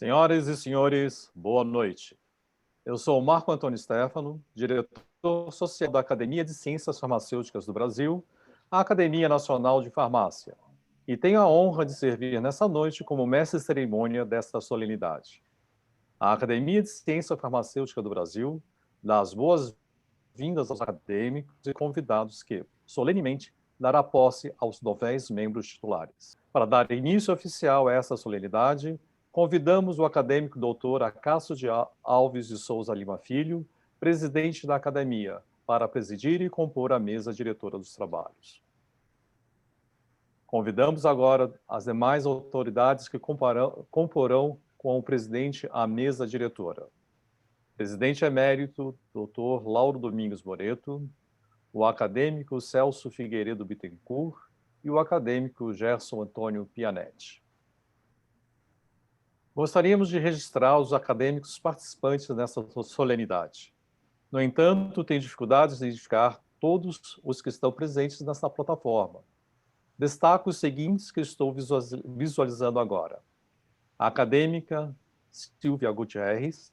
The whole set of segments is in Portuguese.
Senhoras e senhores, boa noite. Eu sou Marco Antônio Stefano, diretor social da Academia de Ciências Farmacêuticas do Brasil, a Academia Nacional de Farmácia, e tenho a honra de servir nessa noite como mestre de cerimônia desta solenidade. A Academia de Ciência Farmacêutica do Brasil dá as boas-vindas aos acadêmicos e convidados que, solenemente, dará posse aos novos membros titulares. Para dar início oficial a essa solenidade, convidamos o acadêmico doutor Acácio de Alves de Souza Lima Filho, presidente da Academia, para presidir e compor a mesa diretora dos trabalhos. Convidamos agora as demais autoridades que comporão com o presidente a mesa diretora. Presidente emérito, doutor Lauro Domingos Moreto, o acadêmico Celso Figueiredo Bittencourt e o acadêmico Gerson Antônio Pianetti. Gostaríamos de registrar os acadêmicos participantes nessa solenidade. No entanto, tenho dificuldades de identificar todos os que estão presentes nessa plataforma. Destaco os seguintes que estou visualizando agora. A acadêmica Silvia Gutierrez,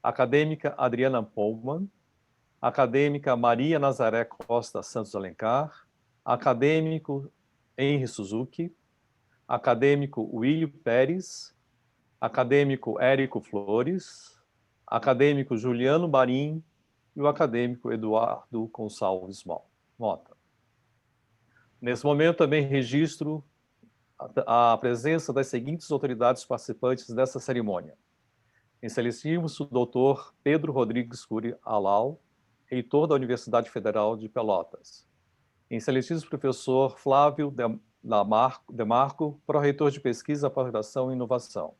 a acadêmica Adriana Pohlmann, a acadêmica Maria Nazaré Costa Santos Alencar, acadêmico Henry Suzuki, acadêmico Willio Pérez, acadêmico Érico Flores, acadêmico Juliano Marim e o acadêmico Eduardo Gonçalves Mota. Nesse momento também registro a presença das seguintes autoridades participantes dessa cerimônia. Excelentíssimo Dr. Pedro Rodrigues Cury Alau, reitor da Universidade Federal de Pelotas. Excelentíssimo Professor Flávio Demarco, pró-reitor de Pesquisa, Pós-graduação e Inovação.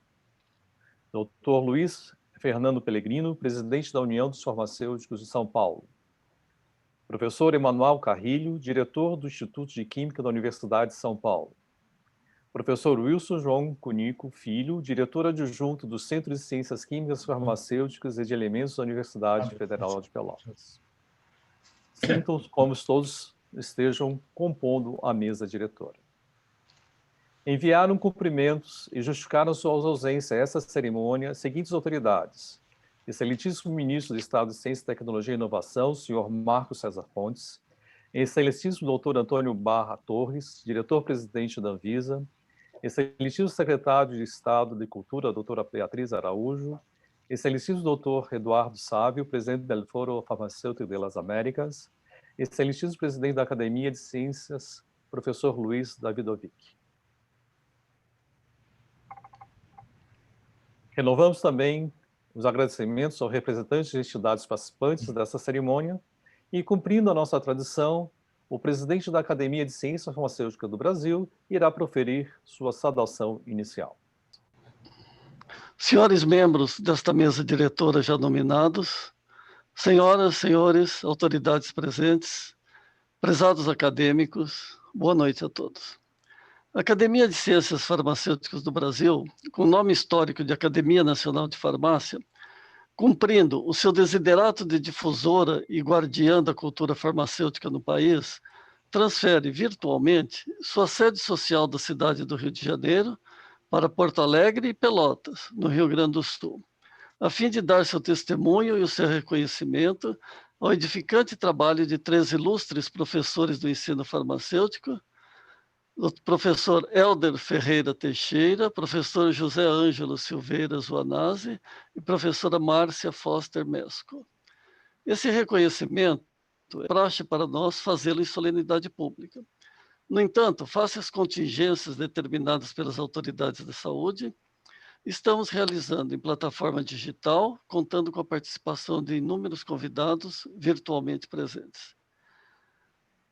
Dr. Luiz Fernando Pellegrino, presidente da União dos Farmacêuticos de São Paulo. Professor Emanuel Carrilho, diretor do Instituto de Química da Universidade de São Paulo. Professor Wilson João Cunico Filho, diretor adjunto do Centro de Ciências Químicas, Farmacêuticas e de Elementos da Universidade Federal de Pelotas. Sintam como todos estejam compondo a mesa diretora. Enviaram cumprimentos e justificaram sua ausência a essa cerimônia as seguintes autoridades. Excelentíssimo Ministro do Estado de Ciência, Tecnologia e Inovação, senhor Marcos César Pontes. Excelentíssimo Dr. Antônio Barra Torres, diretor-presidente da Anvisa. Excelentíssimo Secretário de Estado de Cultura, doutora Beatriz Araújo. Excelentíssimo Dr. Eduardo Sávio, presidente do Foro Farmacêutico das Américas. Excelentíssimo Presidente da Academia de Ciências, professor Luiz Davidovic. Renovamos também os agradecimentos aos representantes de entidades participantes dessa cerimônia e, cumprindo a nossa tradição, o presidente da Academia de Ciências Farmacêuticas do Brasil irá proferir sua saudação inicial. Senhores membros desta mesa diretora já nominados, senhoras, senhores, autoridades presentes, prezados acadêmicos, boa noite a todos. A Academia de Ciências Farmacêuticas do Brasil, com o nome histórico de Academia Nacional de Farmácia, cumprindo o seu desiderato de difusora e guardiã da cultura farmacêutica no país, transfere virtualmente sua sede social da cidade do Rio de Janeiro para Porto Alegre e Pelotas, no Rio Grande do Sul, a fim de dar seu testemunho e o seu reconhecimento ao edificante trabalho de 3 ilustres professores do ensino farmacêutico, o professor Hélder Ferreira Teixeira, professor José Ângelo Silveira Zuanazzi e professora Márcia Foster Mesco. Esse reconhecimento é praxe para nós fazê-lo em solenidade pública. No entanto, face às contingências determinadas pelas autoridades da saúde, estamos realizando em plataforma digital, contando com a participação de inúmeros convidados virtualmente presentes.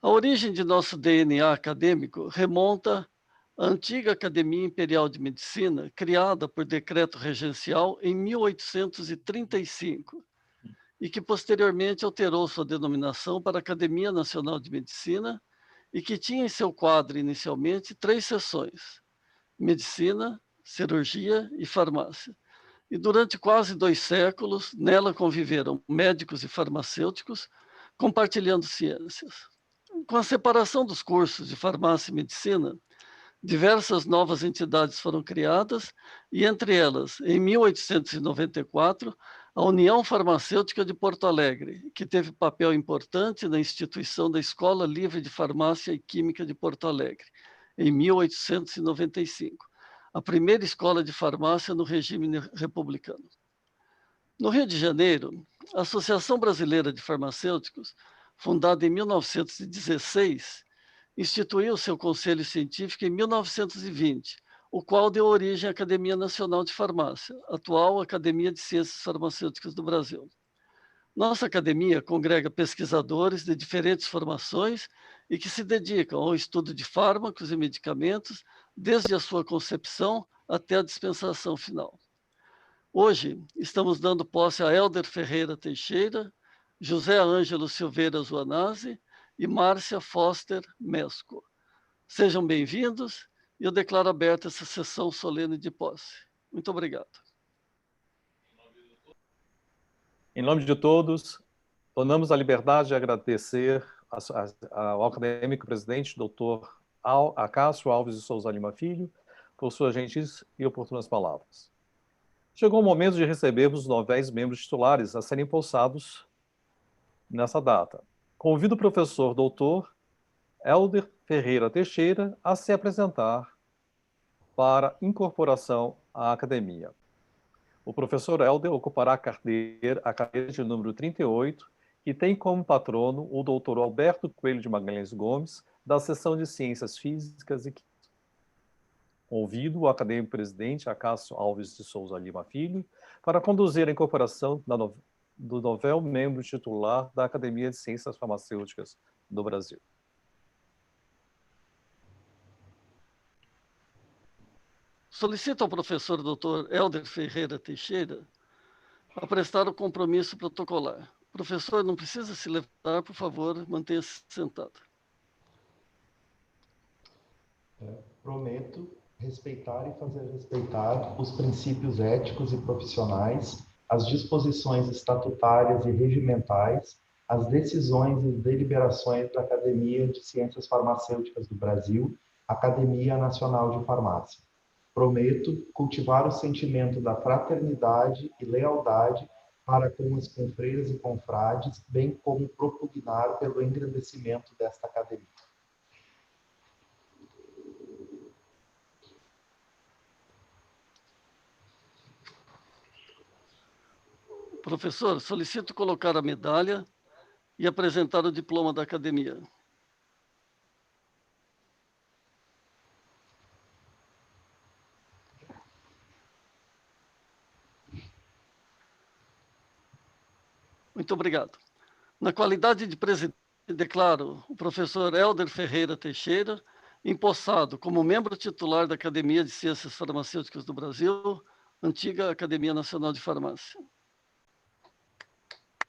A origem de nosso DNA acadêmico remonta à antiga Academia Imperial de Medicina, criada por decreto regencial em 1835, e que posteriormente alterou sua denominação para Academia Nacional de Medicina, e que tinha em seu quadro inicialmente 3 seções: Medicina, Cirurgia e Farmácia. E durante quase 2 séculos, nela conviveram médicos e farmacêuticos, compartilhando ciências. Com a separação dos cursos de farmácia e medicina, Diversas novas entidades foram criadas e, entre elas, em 1894, a União Farmacêutica de Porto Alegre, que teve papel importante na instituição da Escola Livre de Farmácia e Química de Porto Alegre, em 1895, a primeira escola de farmácia no regime republicano. No Rio de Janeiro, a Associação Brasileira de Farmacêuticos, fundada em 1916, instituiu seu conselho científico em 1920, o qual deu origem à Academia Nacional de Farmácia, atual Academia de Ciências Farmacêuticas do Brasil. Nossa academia congrega pesquisadores de diferentes formações e que se dedicam ao estudo de fármacos e medicamentos, desde a sua concepção até a dispensação final. Hoje, estamos dando posse a Hélder Ferreira Teixeira, José Ângelo Silveira Zuanazzi e Márcia Foster Mesco. Sejam bem-vindos e eu declaro aberta essa sessão solene de posse. Muito obrigado. Em nome de todos, tomamos a liberdade de agradecer ao acadêmico presidente, doutor Acácio Alves de Souza Lima Filho, por suas gentis e oportunas palavras. Chegou o momento de recebermos os novos membros titulares a serem empossados nessa data. Convido o professor doutor Hélder Ferreira Teixeira a se apresentar para incorporação à academia. O professor Hélder ocupará a cadeira de número 38, que tem como patrono o doutor Alberto Coelho de Magalhães Gomes, da seção de Ciências Físicas e Químicas. Convido o acadêmico presidente Acácio Alves de Souza Lima Filho para conduzir a incorporação do novel membro titular da Academia de Ciências Farmacêuticas do Brasil. Solicito ao professor Dr. Hélder Ferreira Teixeira a prestar o compromisso protocolar. Professor, não precisa se levantar, por favor, mantenha-se sentado. Prometo respeitar e fazer respeitar os princípios éticos e profissionais, as disposições estatutárias e regimentais, as decisões e deliberações da Academia de Ciências Farmacêuticas do Brasil, Academia Nacional de Farmácia. Prometo cultivar o sentimento da fraternidade e lealdade para com as confreiras e confrades, bem como propugnar pelo engrandecimento desta academia. Professor, solicito colocar a medalha e apresentar o diploma da academia. Muito obrigado. Na qualidade de presidente, declaro o professor Hélder Ferreira Teixeira empossado como membro titular da Academia de Ciências Farmacêuticas do Brasil, antiga Academia Nacional de Farmácia.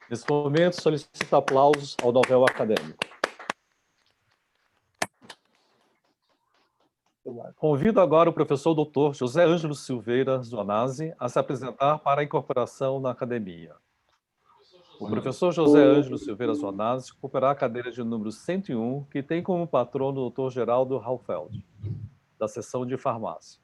Nesse momento, solicito aplausos ao novel acadêmico. Convido agora o professor doutor José Ângelo Silveira Zuanazzi a se apresentar para a incorporação na academia. O professor José Ângelo Silveira Zuanazzi ocupará a cadeira de número 101, que tem como patrono o Dr. Geraldo Halfeld, da seção de farmácia.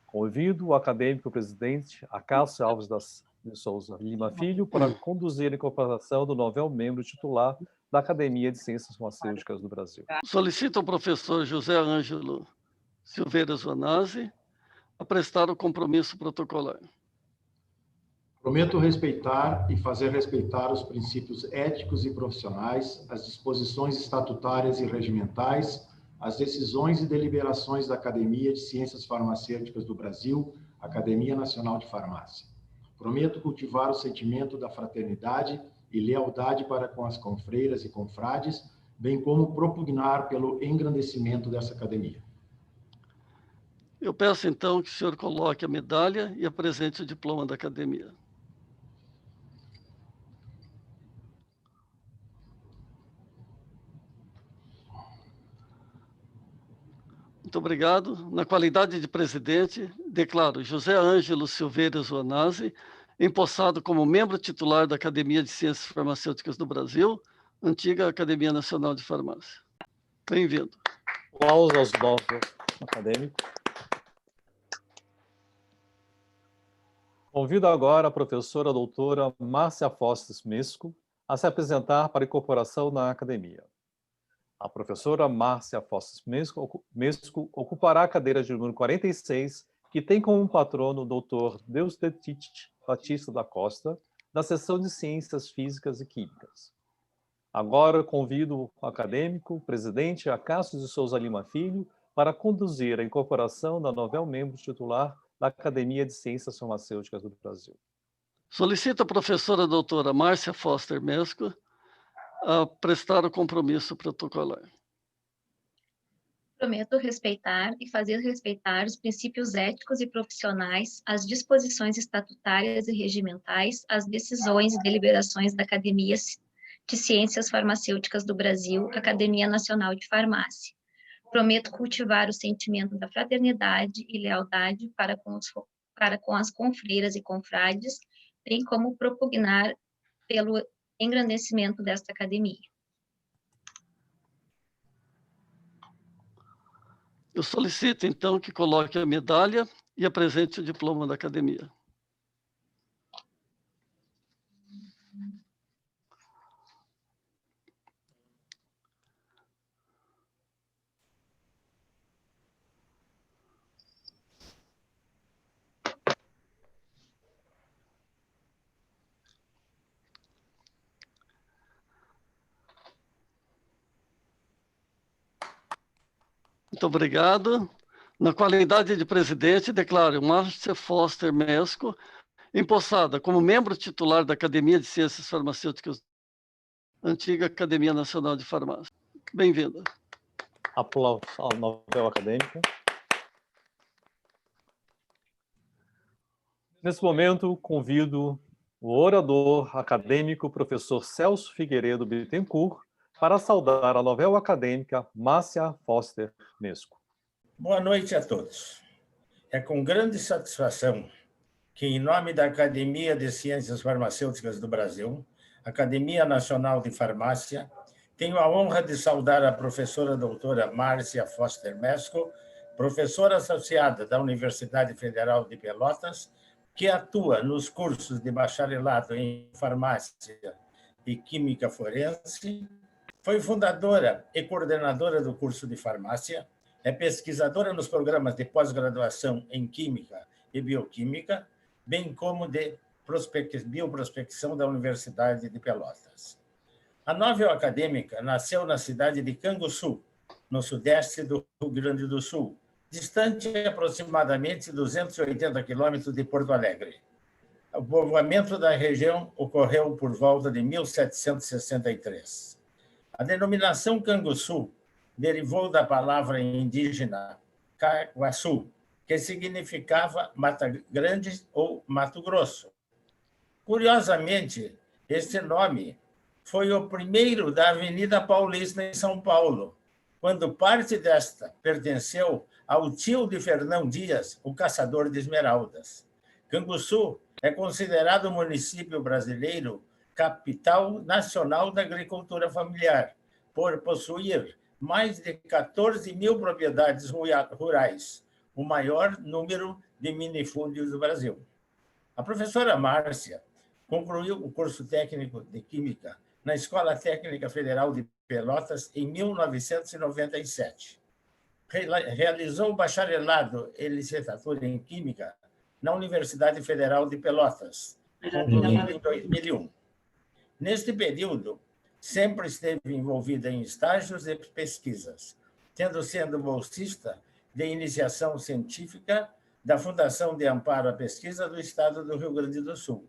Convido o acadêmico presidente Acácio Alves de Souza Lima Filho para conduzir a incorporação do novel membro titular da Academia de Ciências Farmacêuticas do Brasil. Solicito ao professor José Ângelo Silveira Zuanazzi a prestar o compromisso protocolar. Prometo respeitar e fazer respeitar os princípios éticos e profissionais, as disposições estatutárias e regimentais, as decisões e deliberações da Academia de Ciências Farmacêuticas do Brasil, Academia Nacional de Farmácia. Prometo cultivar o sentimento da fraternidade e lealdade para com as confreiras e confrades, bem como propugnar pelo engrandecimento dessa academia. Eu peço, então, que o senhor coloque a medalha e apresente o diploma da academia. Muito obrigado. Na qualidade de presidente, declaro José Ângelo Silveira Zuanazzi empossado como membro titular da Academia de Ciências Farmacêuticas do Brasil, antiga Academia Nacional de Farmácia. Bem-vindo. Aplausos aos acadêmico. Convido agora a professora doutora Márcia Foster Mesco a se apresentar para incorporação na academia. A professora Márcia Foster Mesco ocupará a cadeira de número 46, que tem como patrono o doutor Deusdedit Batista da Costa, da seção de Ciências Físicas e Químicas. Agora convido o acadêmico, presidente Acácio de Souza Lima Filho, para conduzir a incorporação da novel membro titular da Academia de Ciências Farmacêuticas do Brasil. Solicito a professora doutora Márcia Foster Mesco a prestar o compromisso protocolar. Prometo respeitar e fazer respeitar os princípios éticos e profissionais, as disposições estatutárias e regimentais, as decisões e deliberações da Academia de Ciências Farmacêuticas do Brasil, Academia Nacional de Farmácia. Prometo cultivar o sentimento da fraternidade e lealdade para com as confreiras e confrades, bem como propugnar pelo engrandecimento desta academia. Eu solicito, então, que coloque a medalha e apresente o diploma da academia. Muito obrigado. Na qualidade de presidente, declaro Márcia Foster Mesco empossada como membro titular da Academia de Ciências Farmacêuticas, antiga Academia Nacional de Farmácia. Bem-vinda. Aplausos ao novel acadêmico. Nesse momento, convido o orador acadêmico, professor Celso Figueiredo Bittencourt, para saudar a novel acadêmica Márcia Foster Mesco. Boa noite a todos. É com grande satisfação que, em nome da Academia de Ciências Farmacêuticas do Brasil, Academia Nacional de Farmácia, tenho a honra de saudar a professora doutora Márcia Foster Mesco, professora associada da Universidade Federal de Pelotas, que atua nos cursos de bacharelado em Farmácia e Química Forense, foi fundadora e coordenadora do curso de farmácia, é pesquisadora nos programas de pós-graduação em Química e Bioquímica, bem como de bioprospecção da Universidade de Pelotas. A novel acadêmica nasceu na cidade de Canguçu, no sudeste do Rio Grande do Sul, distante aproximadamente 280 quilômetros de Porto Alegre. O povoamento da região ocorreu por volta de 1763. A denominação Canguçu derivou da palavra indígena Caguaçu, que significava Mata Grande ou Mato Grosso. Curiosamente, este nome foi o primeiro da Avenida Paulista em São Paulo, quando parte desta pertenceu ao tio de Fernão Dias, o caçador de esmeraldas. Canguçu é considerado o município brasileiro capital nacional da agricultura familiar, por possuir mais de 14 mil propriedades rurais, o maior número de minifúndios do Brasil. A professora Márcia concluiu o curso técnico de Química na Escola Técnica Federal de Pelotas em 1997. Realizou o bacharelado e licenciatura em Química na Universidade Federal de Pelotas, concluído em 2001. Neste período, sempre esteve envolvida em estágios e pesquisas, tendo sido bolsista de iniciação científica da Fundação de Amparo à Pesquisa do Estado do Rio Grande do Sul.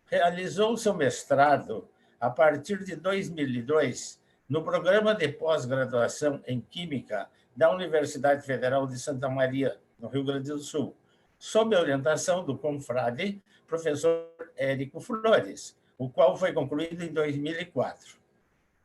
Realizou seu mestrado a partir de 2002 no programa de pós-graduação em Química da Universidade Federal de Santa Maria, no Rio Grande do Sul, sob a orientação do confrade professor Érico Flores, o qual foi concluído em 2004.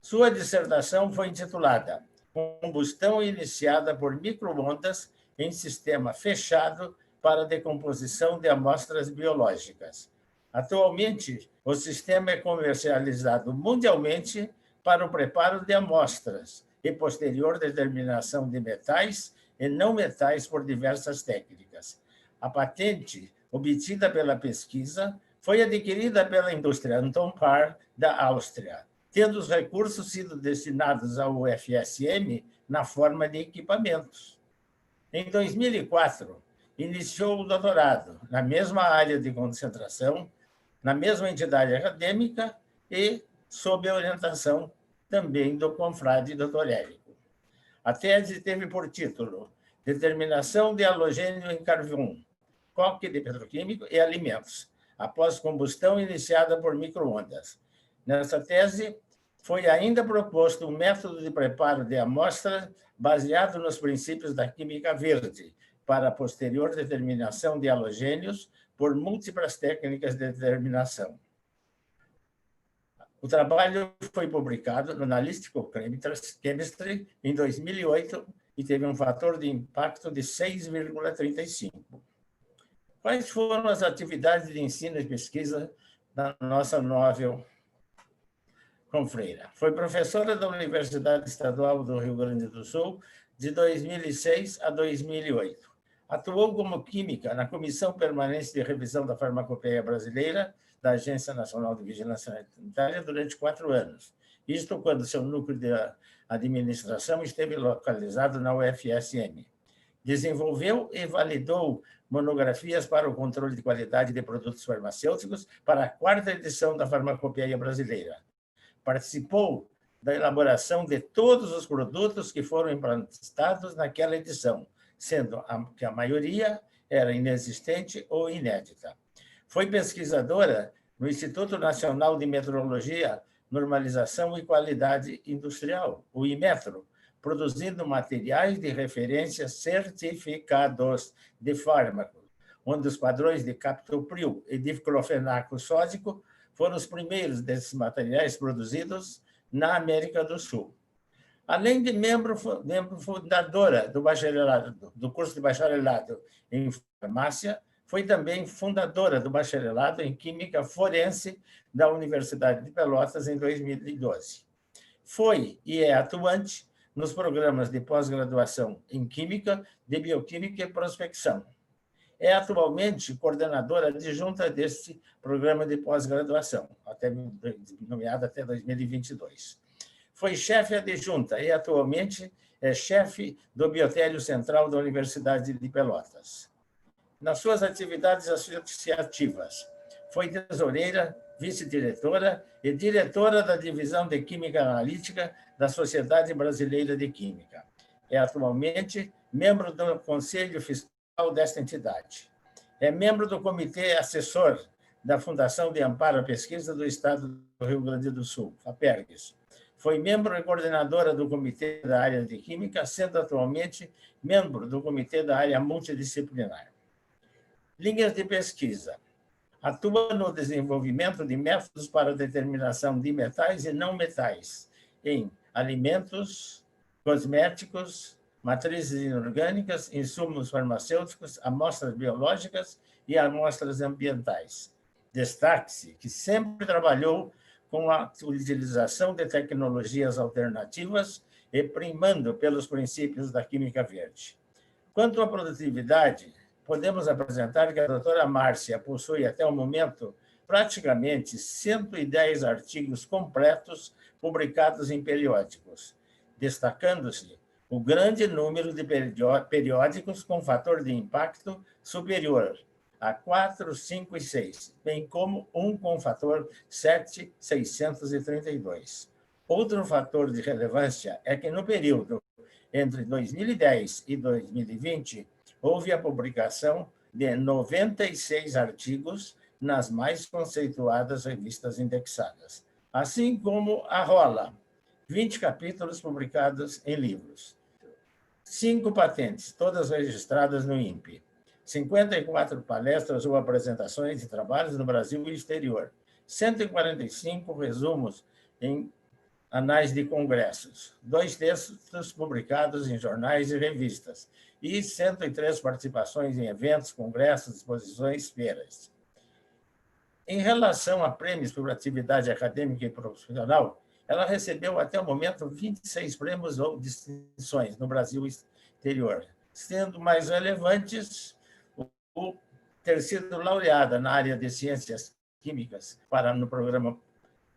Sua dissertação foi intitulada Combustão iniciada por microondas em sistema fechado para decomposição de amostras biológicas. Atualmente, o sistema é comercializado mundialmente para o preparo de amostras e posterior determinação de metais e não metais por diversas técnicas. A patente, obtida pela pesquisa, foi adquirida pela indústria Anton Par, da Áustria, tendo os recursos sido destinados ao UFSM na forma de equipamentos. Em 2004, iniciou o doutorado na mesma área de concentração, na mesma entidade acadêmica e sob a orientação também do confrade Dr. Érico. A tese teve por título Determinação de halogênio em carvão, coque de petroquímico e alimentos, após combustão iniciada por micro-ondas. Nessa tese, foi ainda proposto um método de preparo de amostra baseado nos princípios da química verde, para a posterior determinação de halogênios por múltiplas técnicas de determinação. O trabalho foi publicado no Analytical Chemistry em 2008 e teve um fator de impacto de 6,35. Quais foram as atividades de ensino e pesquisa da nossa novel confreira? Foi professora da Universidade Estadual do Rio Grande do Sul de 2006 a 2008. Atuou como química na Comissão Permanente de Revisão da Farmacopeia Brasileira da Agência Nacional de Vigilância Sanitária durante 4 anos. Isto quando seu núcleo de administração esteve localizado na UFSM. Desenvolveu e validou monografias para o controle de qualidade de produtos farmacêuticos para a 4ª edição da Farmacopeia Brasileira. Participou da elaboração de todos os produtos que foram implantados naquela edição, sendo que a maioria era inexistente ou inédita. Foi pesquisadora no Instituto Nacional de Metrologia, Normalização e Qualidade Industrial, o IMETRO, produzindo materiais de referência certificados de fármacos, onde os padrões de captopril e diclofenaco sódico foram os primeiros desses materiais produzidos na América do Sul. Além de membro fundadora do bacharelado, do curso de bacharelado em farmácia, foi também fundadora do bacharelado em Química Forense da Universidade de Pelotas em 2012. Foi e é atuante nos programas de pós-graduação em Química, de Bioquímica e Prospecção. É atualmente coordenadora adjunta deste programa de pós-graduação, nomeada até 2022. Foi chefe adjunta e atualmente é chefe do Biotério Central da Universidade de Pelotas. Nas suas atividades associativas, foi tesoureira, vice-diretora e diretora da Divisão de Química Analítica da Sociedade Brasileira de Química. É atualmente membro do Conselho Fiscal desta entidade. É membro do Comitê Assessor da Fundação de Amparo à Pesquisa do Estado do Rio Grande do Sul, FAPERGS. Foi membro e coordenadora do Comitê da Área de Química, sendo atualmente membro do Comitê da Área Multidisciplinar. Linhas de pesquisa. Atua no desenvolvimento de métodos para a determinação de metais e não metais em alimentos, cosméticos, matrizes inorgânicas, insumos farmacêuticos, amostras biológicas e amostras ambientais. Destaque-se que sempre trabalhou com a utilização de tecnologias alternativas e primando pelos princípios da química verde. Quanto à produtividade, podemos apresentar que a doutora Márcia possui, até o momento, praticamente 110 artigos completos publicados em periódicos, destacando-se o grande número de periódicos com fator de impacto superior a 4, 5 e 6, bem como um com fator 7,632. Outro fator de relevância é que, no período entre 2010 e 2020, houve a publicação de 96 artigos nas mais conceituadas revistas indexadas, assim como a Rola, 20 capítulos publicados em livros, 5 patentes, todas registradas no INPE, 54 palestras ou apresentações de trabalhos no Brasil e exterior, 145 resumos em anais de congressos, 2 textos publicados em jornais e revistas, e 103 participações em eventos, congressos, exposições, feiras. Em relação a prêmios por atividade acadêmica e profissional, ela recebeu até o momento 26 prêmios ou distinções no Brasil e exterior, sendo mais relevantes o ter sido laureada na área de ciências químicas no programa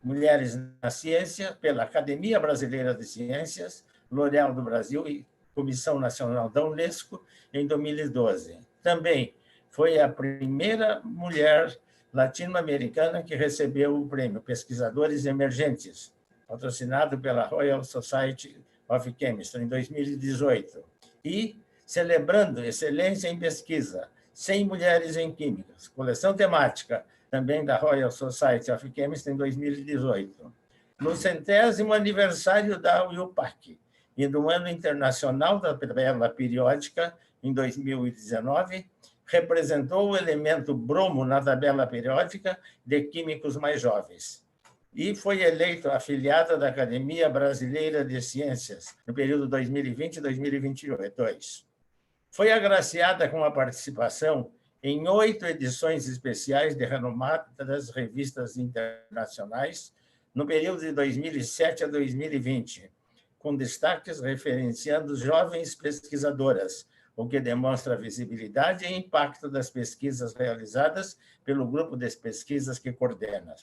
Mulheres na Ciência pela Academia Brasileira de Ciências, L'Oréal do Brasil e Comissão Nacional da Unesco em 2012. Também foi a primeira mulher latino-americana que recebeu o prêmio Pesquisadores Emergentes, patrocinado pela Royal Society of Chemistry em 2018. E, celebrando excelência em pesquisa, 100 mulheres em químicas, coleção temática, também da Royal Society of Chemistry em 2018. No 100º aniversário da UIUPAC e no Ano Internacional da Tabela Periódica, em 2019, representou o elemento bromo na tabela periódica de químicos mais jovens. E foi eleito afiliada da Academia Brasileira de Ciências no período 2020 e 2022. Foi agraciada com a participação em 8 edições especiais de renomadas revistas internacionais no período de 2007 a 2020, com destaques referenciando jovens pesquisadoras, o que demonstra a visibilidade e impacto das pesquisas realizadas pelo grupo de pesquisas que coordena.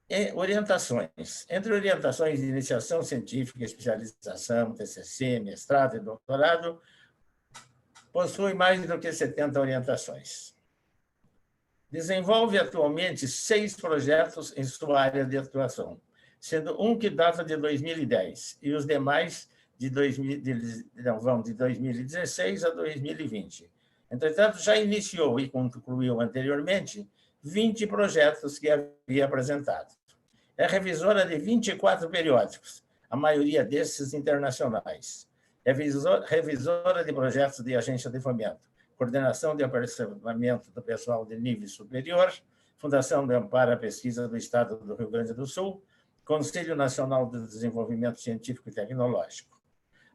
E orientações. Entre orientações de iniciação científica, especialização, TCC, mestrado e doutorado, possui mais do que 70 orientações. Desenvolve atualmente 6 projetos em sua área de atuação, sendo um que data de 2010 e os demais de 2016 a 2020. Entretanto, já iniciou e concluiu anteriormente 20 projetos que havia apresentado. É revisora de 24 periódicos, a maioria desses internacionais. É revisora de projetos de agência de fomento, coordenação de aperfeiçoamento do pessoal de nível superior, Fundação de Amparo à Pesquisa do Estado do Rio Grande do Sul, Conselho Nacional de Desenvolvimento Científico e Tecnológico.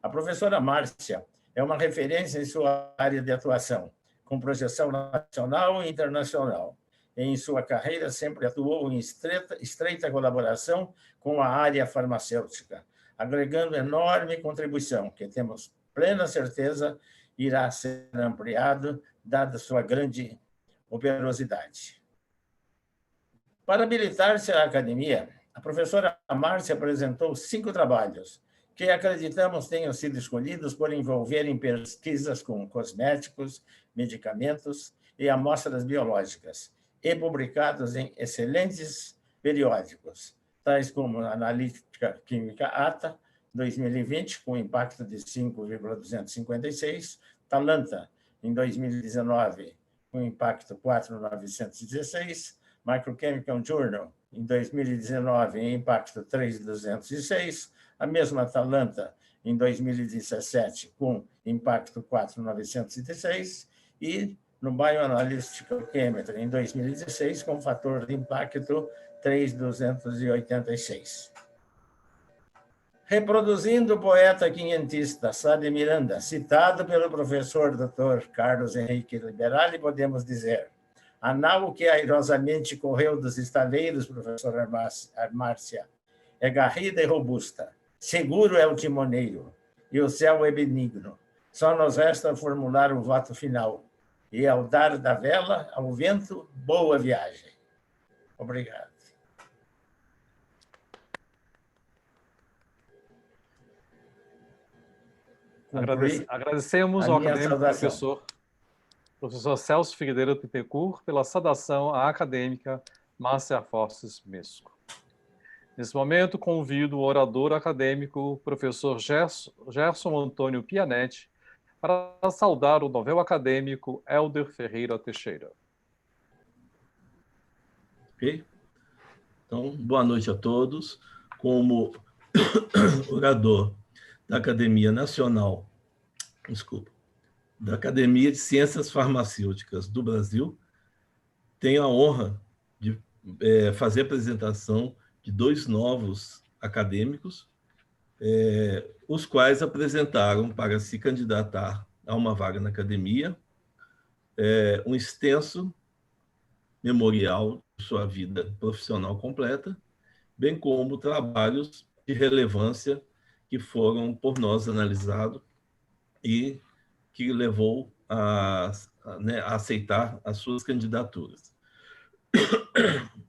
A professora Márcia é uma referência em sua área de atuação, com projeção nacional e internacional. Em sua carreira, sempre atuou em estreita colaboração com a área farmacêutica, agregando enorme contribuição, que temos plena certeza irá ser ampliado, dada sua grande operosidade. Para habilitar-se à academia, a professora Márcia apresentou 5 trabalhos, que acreditamos tenham sido escolhidos por envolverem pesquisas com cosméticos, medicamentos e amostras biológicas, e publicados em excelentes periódicos, tais como Analítica Química ATA, 2020, com impacto de 5,256, Talanta, em 2019, com impacto 4,916, Microchemical Journal, em 2019, em impacto 3,206, a mesma Talanta, em 2017, com impacto 4,916, e no Bioanalytical Chemistry, em 2016, com fator de impacto 3,286. Reproduzindo o poeta quinhentista Sá de Miranda, citado pelo professor Dr. Carlos Henrique Liberali, podemos dizer: a nau que airosamente correu dos estaleiros, professor Márcia, é garrida e robusta, seguro é o timoneiro, e o céu é benigno. Só nos resta formular o voto final, e ao dar da vela ao vento, boa viagem. Obrigado. Agradecemos ao acadêmico professor Celso Figueiredo Pittencourt pela saudação à acadêmica Márcia Forces Mesco. Nesse momento, convido o orador acadêmico, professor Gerson Antônio Pianetti, para saudar o novel acadêmico Hélder Ferreira Teixeira. Ok? Então, boa noite a todos. Como orador da Academia Nacional, da Academia de Ciências Farmacêuticas do Brasil, tenho a honra de fazer a apresentação de 2 novos acadêmicos, os quais apresentaram para se candidatar a uma vaga na academia um extenso memorial de sua vida profissional completa, bem como trabalhos de relevância que foram por nós analisados e que levou a aceitar as suas candidaturas.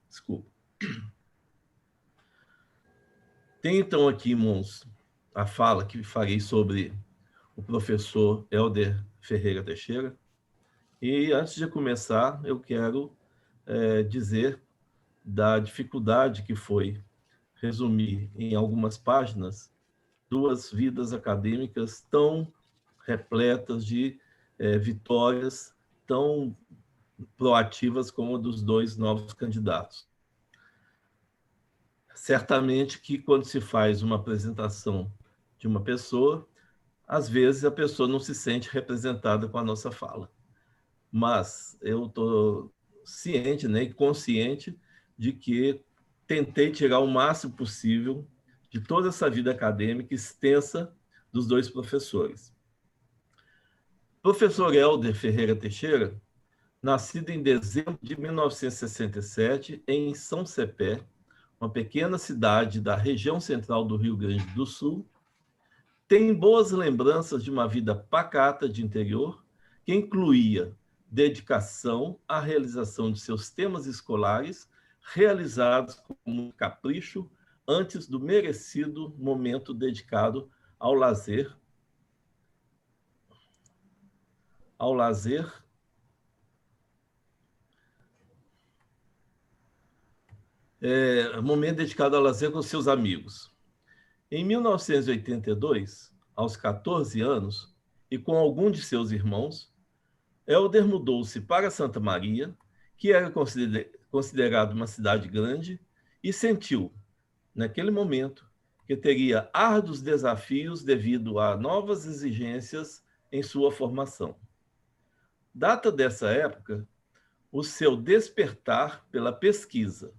Desculpa. Tem, então, aqui, irmãos, a fala que farei sobre o professor Helder Ferreira Teixeira. E, antes de começar, eu quero dizer da dificuldade que foi resumir em algumas páginas 2 vidas acadêmicas tão repletas de vitórias, tão proativas como a dos 2 novos candidatos. Certamente que, quando se faz uma apresentação de uma pessoa, às vezes a pessoa não se sente representada com a nossa fala. Mas eu estou ciente, né, e consciente de que tentei tirar o máximo possível de toda essa vida acadêmica extensa dos 2 professores. Professor Helder Ferreira Teixeira, nascido em dezembro de 1967 em São Cepé, uma pequena cidade da região central do Rio Grande do Sul, tem boas lembranças de uma vida pacata de interior que incluía dedicação à realização de seus temas escolares, realizados com um capricho antes do merecido momento dedicado ao lazer, momento dedicado ao lazer com seus amigos. Em 1982, aos 14 anos, e com algum de seus irmãos, Helder mudou-se para Santa Maria, que era considerado uma cidade grande, e sentiu, naquele momento, que teria árduos desafios devido a novas exigências em sua formação. Data dessa época o seu despertar pela pesquisa,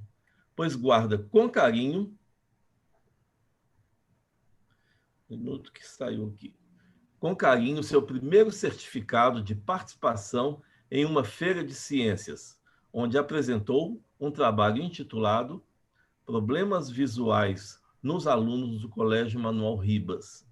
pois guarda com carinho seu primeiro certificado de participação em uma feira de ciências, onde apresentou um trabalho intitulado Problemas Visuais nos Alunos do Colégio Manuel Ribas,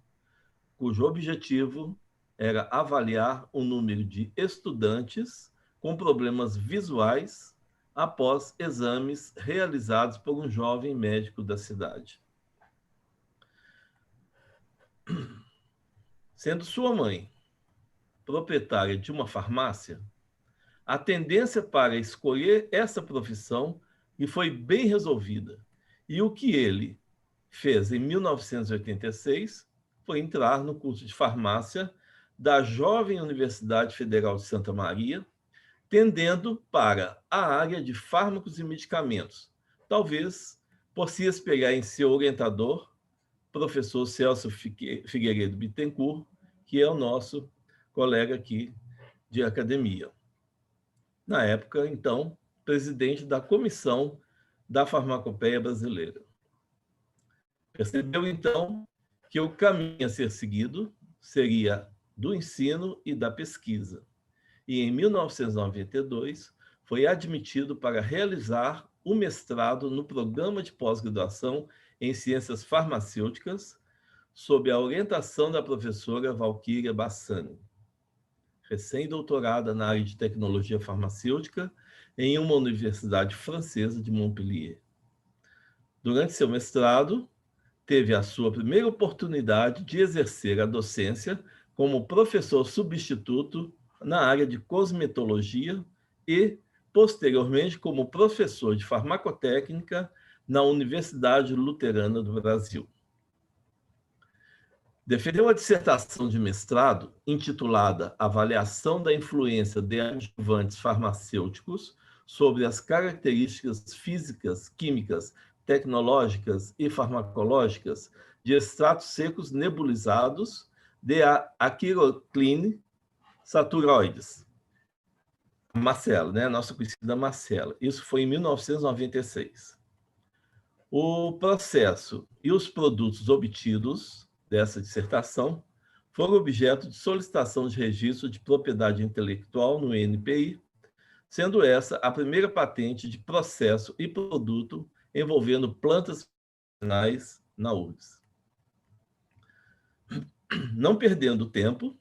cujo objetivo era avaliar o número de estudantes com problemas visuais após exames realizados por um jovem médico da cidade. Sendo sua mãe proprietária de uma farmácia, a tendência para escolher essa profissão lhe foi bem resolvida, e o que ele fez em 1986 foi entrar no curso de farmácia da Jovem Universidade Federal de Santa Maria, tendendo para a área de fármacos e medicamentos, talvez por se espelhar em seu orientador, professor Celso Figueiredo Bittencourt, que é o nosso colega aqui de academia. Na época, então, presidente da Comissão da Farmacopeia Brasileira. Percebeu, então, que o caminho a ser seguido seria do ensino e da pesquisa. E, em 1992, foi admitido para realizar o mestrado no programa de pós-graduação em Ciências Farmacêuticas, sob a orientação da professora Valquíria Bassani, recém-doutorada na área de tecnologia farmacêutica em uma universidade francesa de Montpellier. Durante seu mestrado, teve a sua primeira oportunidade de exercer a docência como professor substituto na área de cosmetologia e, posteriormente, como professor de farmacotécnica na Universidade Luterana do Brasil. Defendeu a dissertação de mestrado intitulada Avaliação da influência de adjuvantes farmacêuticos sobre as características físicas, químicas, tecnológicas e farmacológicas de extratos secos nebulizados de aquirocline saturoides. Marcelo, né? Nossa conhecida Marcela. Isso foi em 1996. O processo e os produtos obtidos dessa dissertação foram objeto de solicitação de registro de propriedade intelectual no INPI, sendo essa a primeira patente de processo e produto envolvendo plantas medicinais na URGS. Não perdendo tempo,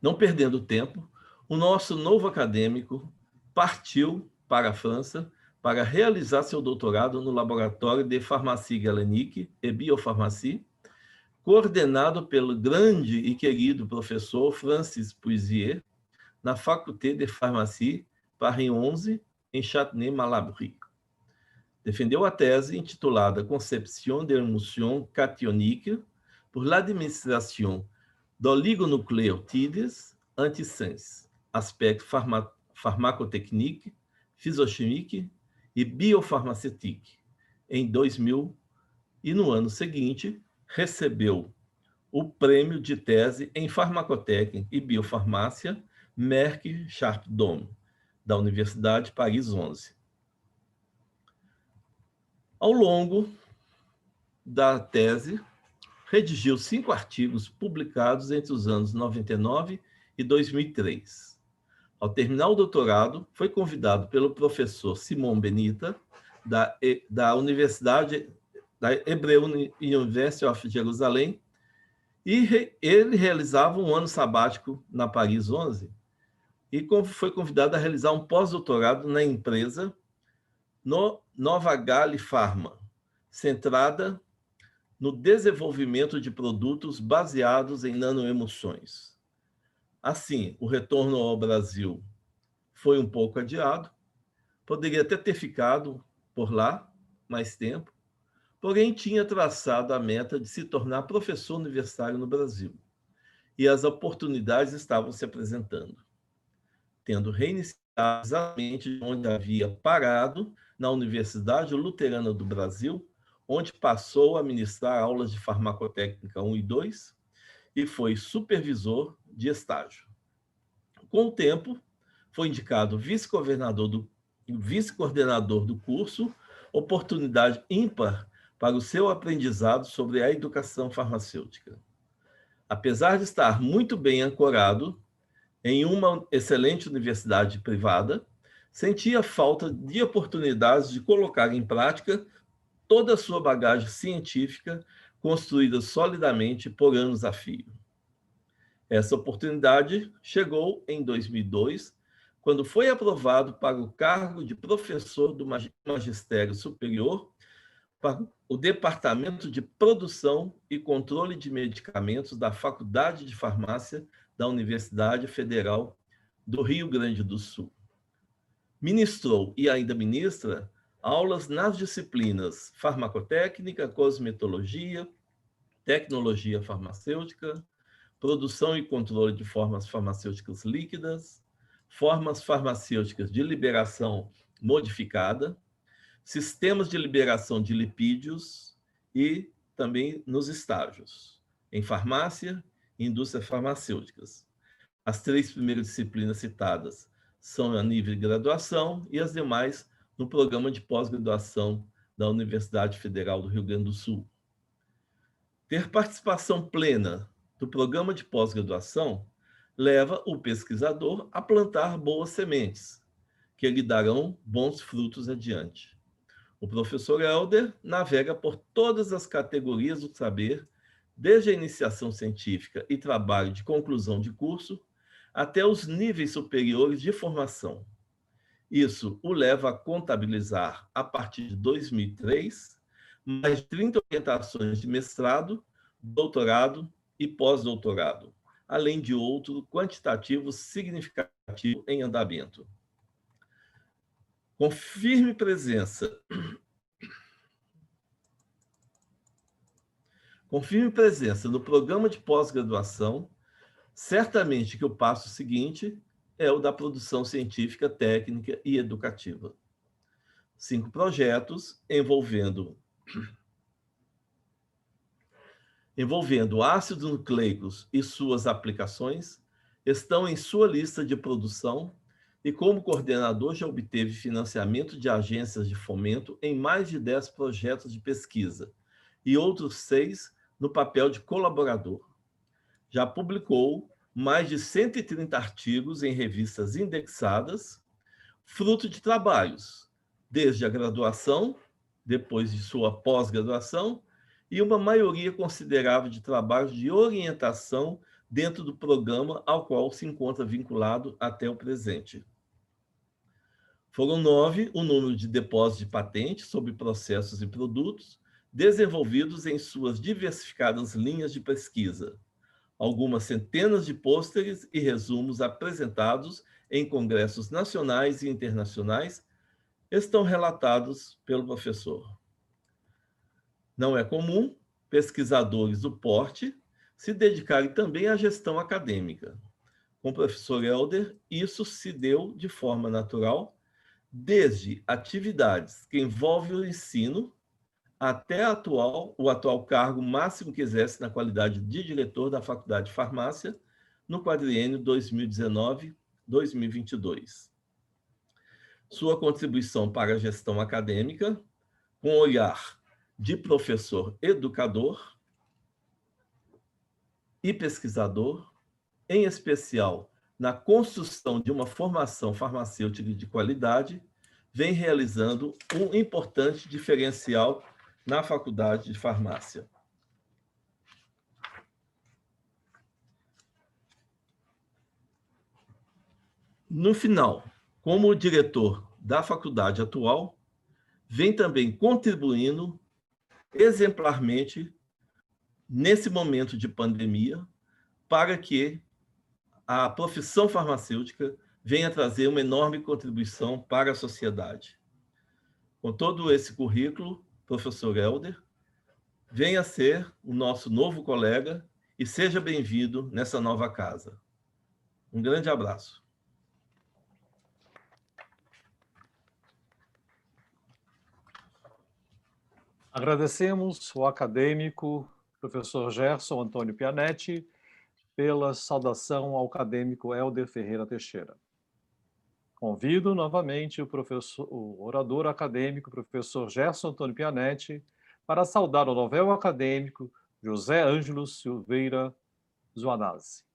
Não perdendo tempo, o nosso novo acadêmico partiu para a França para realizar seu doutorado no Laboratório de Pharmacie Galenique et Biopharmacie, coordenado pelo grande e querido professor Francis Puisier, na Faculté de Pharmacie, Paris 11, em Châtenay-Malabry. Defendeu a tese intitulada Conception de l'émulsion cationique pour l'administration d'oligonucléotides antisense, aspecto farmacotechnique, fisiosquímique e biofarmacêutique, em 2000, e no ano seguinte recebeu o prêmio de tese em farmacotécnica e biofarmácia Merck Sharp Dome, da Universidade Paris 11. Ao longo da tese, redigiu 5 artigos publicados entre os anos 99 e 2003. Ao terminar o doutorado, foi convidado pelo professor Simon Benita, da Universidade da Hebrew University of Jerusalém, e ele realizava um ano sabático na Paris 11 e foi convidado a realizar um pós-doutorado na empresa Novagali Pharma, centrada no desenvolvimento de produtos baseados em nanoemulsões. Assim, o retorno ao Brasil foi um pouco adiado, poderia até ter ficado por lá mais tempo, porém tinha traçado a meta de se tornar professor universitário no Brasil, e as oportunidades estavam se apresentando, tendo reiniciado exatamente onde havia parado, na Universidade Luterana do Brasil, onde passou a ministrar aulas de farmacotécnica 1 e 2 e foi supervisor de estágio. Com o tempo, foi indicado vice-coordenador do curso, oportunidade ímpar para o seu aprendizado sobre a educação farmacêutica. Apesar de estar muito bem ancorado em uma excelente universidade privada, sentia falta de oportunidades de colocar em prática toda a sua bagagem científica construída solidamente por anos a fio. Essa oportunidade chegou em 2002, quando foi aprovado para o cargo de professor do Magistério Superior para o Departamento de Produção e Controle de Medicamentos da Faculdade de Farmácia da Universidade Federal do Rio Grande do Sul. Ministrou e ainda ministra aulas nas disciplinas farmacotécnica, cosmetologia, tecnologia farmacêutica, produção e controle de formas farmacêuticas líquidas, formas farmacêuticas de liberação modificada, sistemas de liberação de lipídios e também nos estágios, em farmácia e indústrias farmacêuticas. As 3 primeiras disciplinas citadas são a nível de graduação e as demais no programa de pós-graduação da Universidade Federal do Rio Grande do Sul. Ter participação plena do programa de pós-graduação leva o pesquisador a plantar boas sementes, que lhe darão bons frutos adiante. O professor Helder navega por todas as categorias do saber, desde a iniciação científica e trabalho de conclusão de curso, até os níveis superiores de formação. Isso o leva a contabilizar, a partir de 2003, mais de 30 orientações de mestrado, doutorado e pós-doutorado, além de outro quantitativo significativo em andamento. Com firme presença no programa de pós-graduação, certamente que o passo seguinte é o da produção científica, técnica e educativa. 5 projetos envolvendo ácidos nucleicos e suas aplicações estão em sua lista de produção e, como coordenador, já obteve financiamento de agências de fomento em mais de 10 projetos de pesquisa e outros 6 no papel de colaborador. Já publicou mais de 130 artigos em revistas indexadas, fruto de trabalhos, desde a graduação, depois de sua pós-graduação, e uma maioria considerável de trabalhos de orientação dentro do programa ao qual se encontra vinculado até o presente. Foram 9 o número de depósitos de patentes sobre processos e produtos desenvolvidos em suas diversificadas linhas de pesquisa. Algumas centenas de pôsteres e resumos apresentados em congressos nacionais e internacionais estão relatados pelo professor. Não é comum pesquisadores do porte se dedicarem também à gestão acadêmica. Com o professor Helder, isso se deu de forma natural, desde atividades que envolvem o ensino até o atual cargo máximo que exerce na qualidade de diretor da Faculdade de Farmácia no quadriênio 2019-2022. Sua contribuição para a gestão acadêmica, com olhar de professor educador e pesquisador, em especial na construção de uma formação farmacêutica de qualidade, vem realizando um importante diferencial na Faculdade de Farmácia. No final, como diretor da faculdade atual, vem também contribuindo exemplarmente nesse momento de pandemia para que a profissão farmacêutica venha trazer uma enorme contribuição para a sociedade. Com todo esse currículo, professor Helder, venha ser o nosso novo colega e seja bem-vindo nessa nova casa. Um grande abraço. Agradecemos o acadêmico professor Gerson Antônio Pianetti pela saudação ao acadêmico Helder Ferreira Teixeira. Convido novamente o orador acadêmico professor Gerson Antônio Pianetti para saudar o novel acadêmico José Ângelo Silveira Zuanazzi.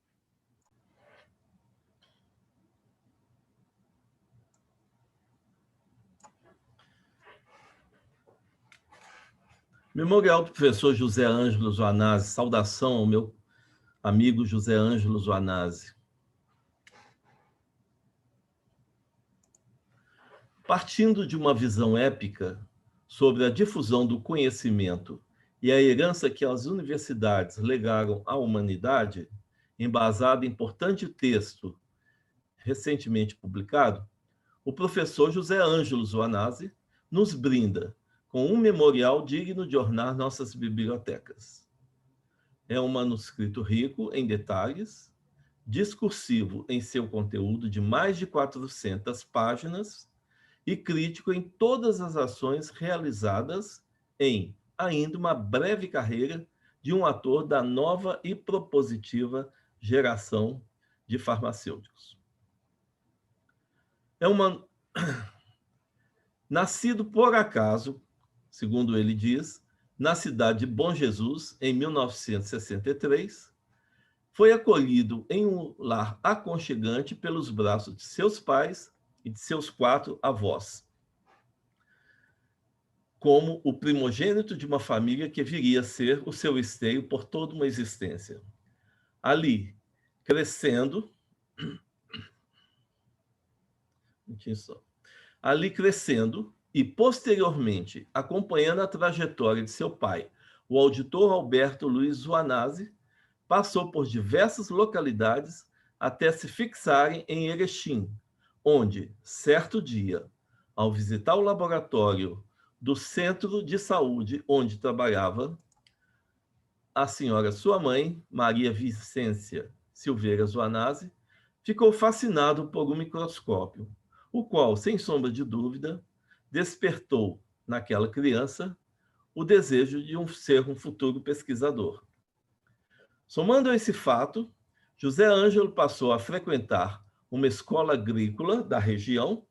Memorial do professor José Ângelo Zuanazzi, saudação ao meu amigo José Ângelo Zuanazzi. Partindo de uma visão épica sobre a difusão do conhecimento e a herança que as universidades legaram à humanidade, embasado em importante texto recentemente publicado, o professor José Ângelo Zuanazzi nos brinda com um memorial digno de ornar nossas bibliotecas. É um manuscrito rico em detalhes, discursivo em seu conteúdo de mais de 400 páginas e crítico em todas as ações realizadas em ainda uma breve carreira de um ator da nova e propositiva geração de farmacêuticos. Nascido por acaso, segundo ele diz, na cidade de Bom Jesus, em 1963, foi acolhido em um lar aconchegante pelos braços de seus pais e de seus 4 avós, como o primogênito de uma família que viria a ser o seu esteio por toda uma existência. Ali, crescendo e, posteriormente, acompanhando a trajetória de seu pai, o auditor Alberto Luiz Zuanazzi, passou por diversas localidades até se fixarem em Erechim, onde, certo dia, ao visitar o laboratório do centro de saúde onde trabalhava, a senhora sua mãe, Maria Vicência Silveira Zuanazzi, ficou fascinado por um microscópio, o qual, sem sombra de dúvida, despertou naquela criança o desejo de ser um futuro pesquisador. Somando a esse fato, José Ângelo passou a frequentar uma escola agrícola da região,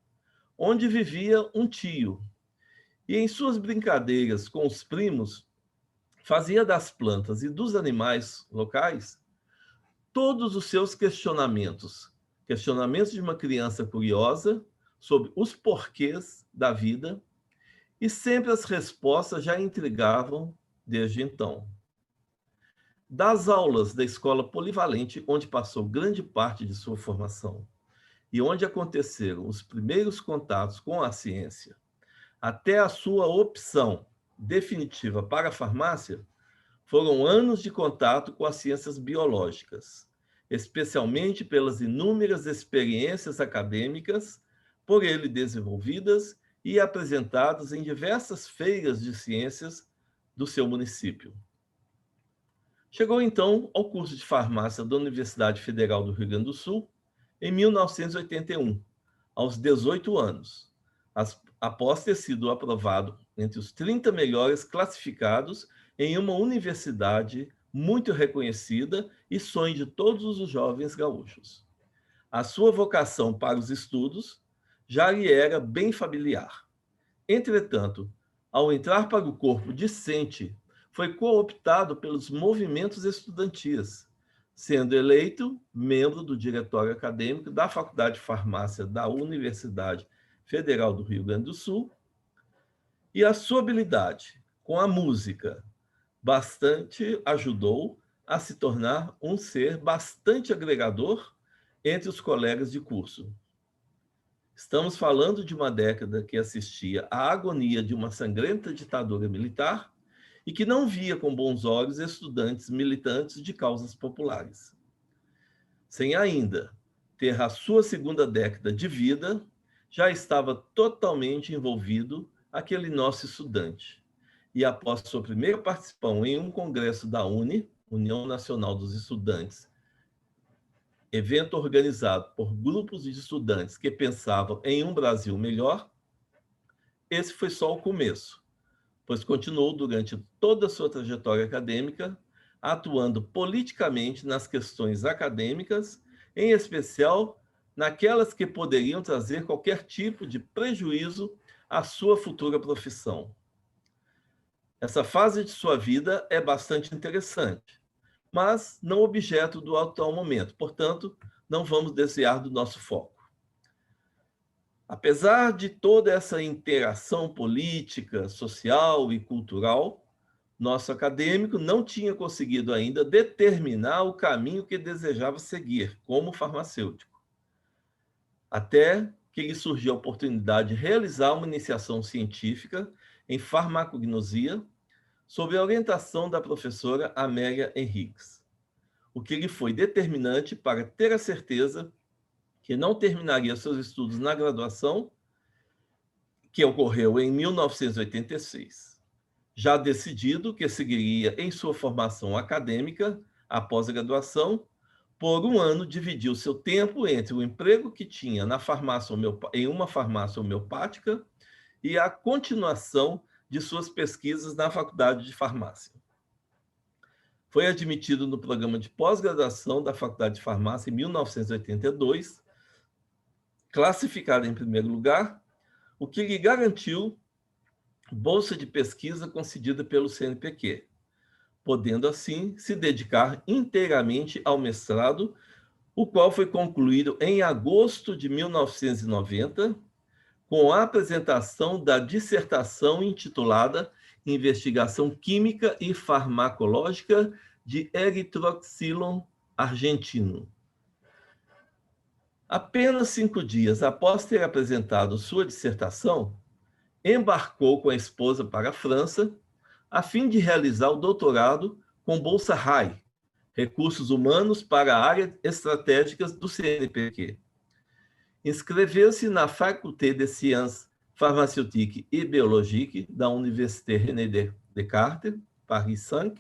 onde vivia um tio, e em suas brincadeiras com os primos, fazia das plantas e dos animais locais todos os seus questionamentos de uma criança curiosa sobre os porquês da vida, e sempre as respostas já intrigavam desde então. Das aulas da escola polivalente, onde passou grande parte de sua formação, e onde aconteceram os primeiros contatos com a ciência, até a sua opção definitiva para a farmácia, foram anos de contato com as ciências biológicas, especialmente pelas inúmeras experiências acadêmicas por ele desenvolvidas e apresentadas em diversas feiras de ciências do seu município. Chegou, então, ao curso de farmácia da Universidade Federal do Rio Grande do Sul, em 1981, aos 18 anos, após ter sido aprovado entre os 30 melhores classificados em uma universidade muito reconhecida e sonho de todos os jovens gaúchos. A sua vocação para os estudos já lhe era bem familiar. Entretanto, ao entrar para o corpo discente, foi cooptado pelos movimentos estudantis, sendo eleito membro do diretório acadêmico da Faculdade de Farmácia da Universidade Federal do Rio Grande do Sul, e a sua habilidade com a música bastante ajudou a se tornar um ser bastante agregador entre os colegas de curso. Estamos falando de uma década que assistia à agonia de uma sangrenta ditadura militar e que não via com bons olhos estudantes militantes de causas populares. Sem ainda ter a sua segunda década de vida, já estava totalmente envolvido aquele nosso estudante. E após sua primeira participação em um congresso da UNE, União Nacional dos Estudantes, evento organizado por grupos de estudantes que pensavam em um Brasil melhor, esse foi só o começo, pois continuou durante toda a sua trajetória acadêmica, atuando politicamente nas questões acadêmicas, em especial naquelas que poderiam trazer qualquer tipo de prejuízo à sua futura profissão. Essa fase de sua vida é bastante interessante, mas não objeto do atual momento, portanto, não vamos desviar do nosso foco. Apesar de toda essa interação política, social e cultural, nosso acadêmico não tinha conseguido ainda determinar o caminho que desejava seguir como farmacêutico. Até que lhe surgiu a oportunidade de realizar uma iniciação científica em farmacognosia sob a orientação da professora Amélia Henriques, o que lhe foi determinante para ter a certeza que não terminaria seus estudos na graduação, que ocorreu em 1986. Já decidido que seguiria em sua formação acadêmica, após a graduação, por um ano dividiu seu tempo entre o emprego que tinha na farmácia em uma farmácia homeopática e a continuação de suas pesquisas na Faculdade de Farmácia. Foi admitido no programa de pós-graduação da Faculdade de Farmácia em 1982, classificado em primeiro lugar, o que lhe garantiu bolsa de pesquisa concedida pelo CNPq, podendo assim se dedicar inteiramente ao mestrado, o qual foi concluído em agosto de 1990, com a apresentação da dissertação intitulada Investigação Química e Farmacológica de Erythroxylon argentino. Apenas 5 dias após ter apresentado sua dissertação, embarcou com a esposa para a França, a fim de realizar o doutorado com Bolsa RAI, Recursos Humanos para a Área Estratégicas do CNPq. Inscreveu-se na Faculté des Sciences Pharmaceutiques et Biologiques da Université René Descartes, Paris 5,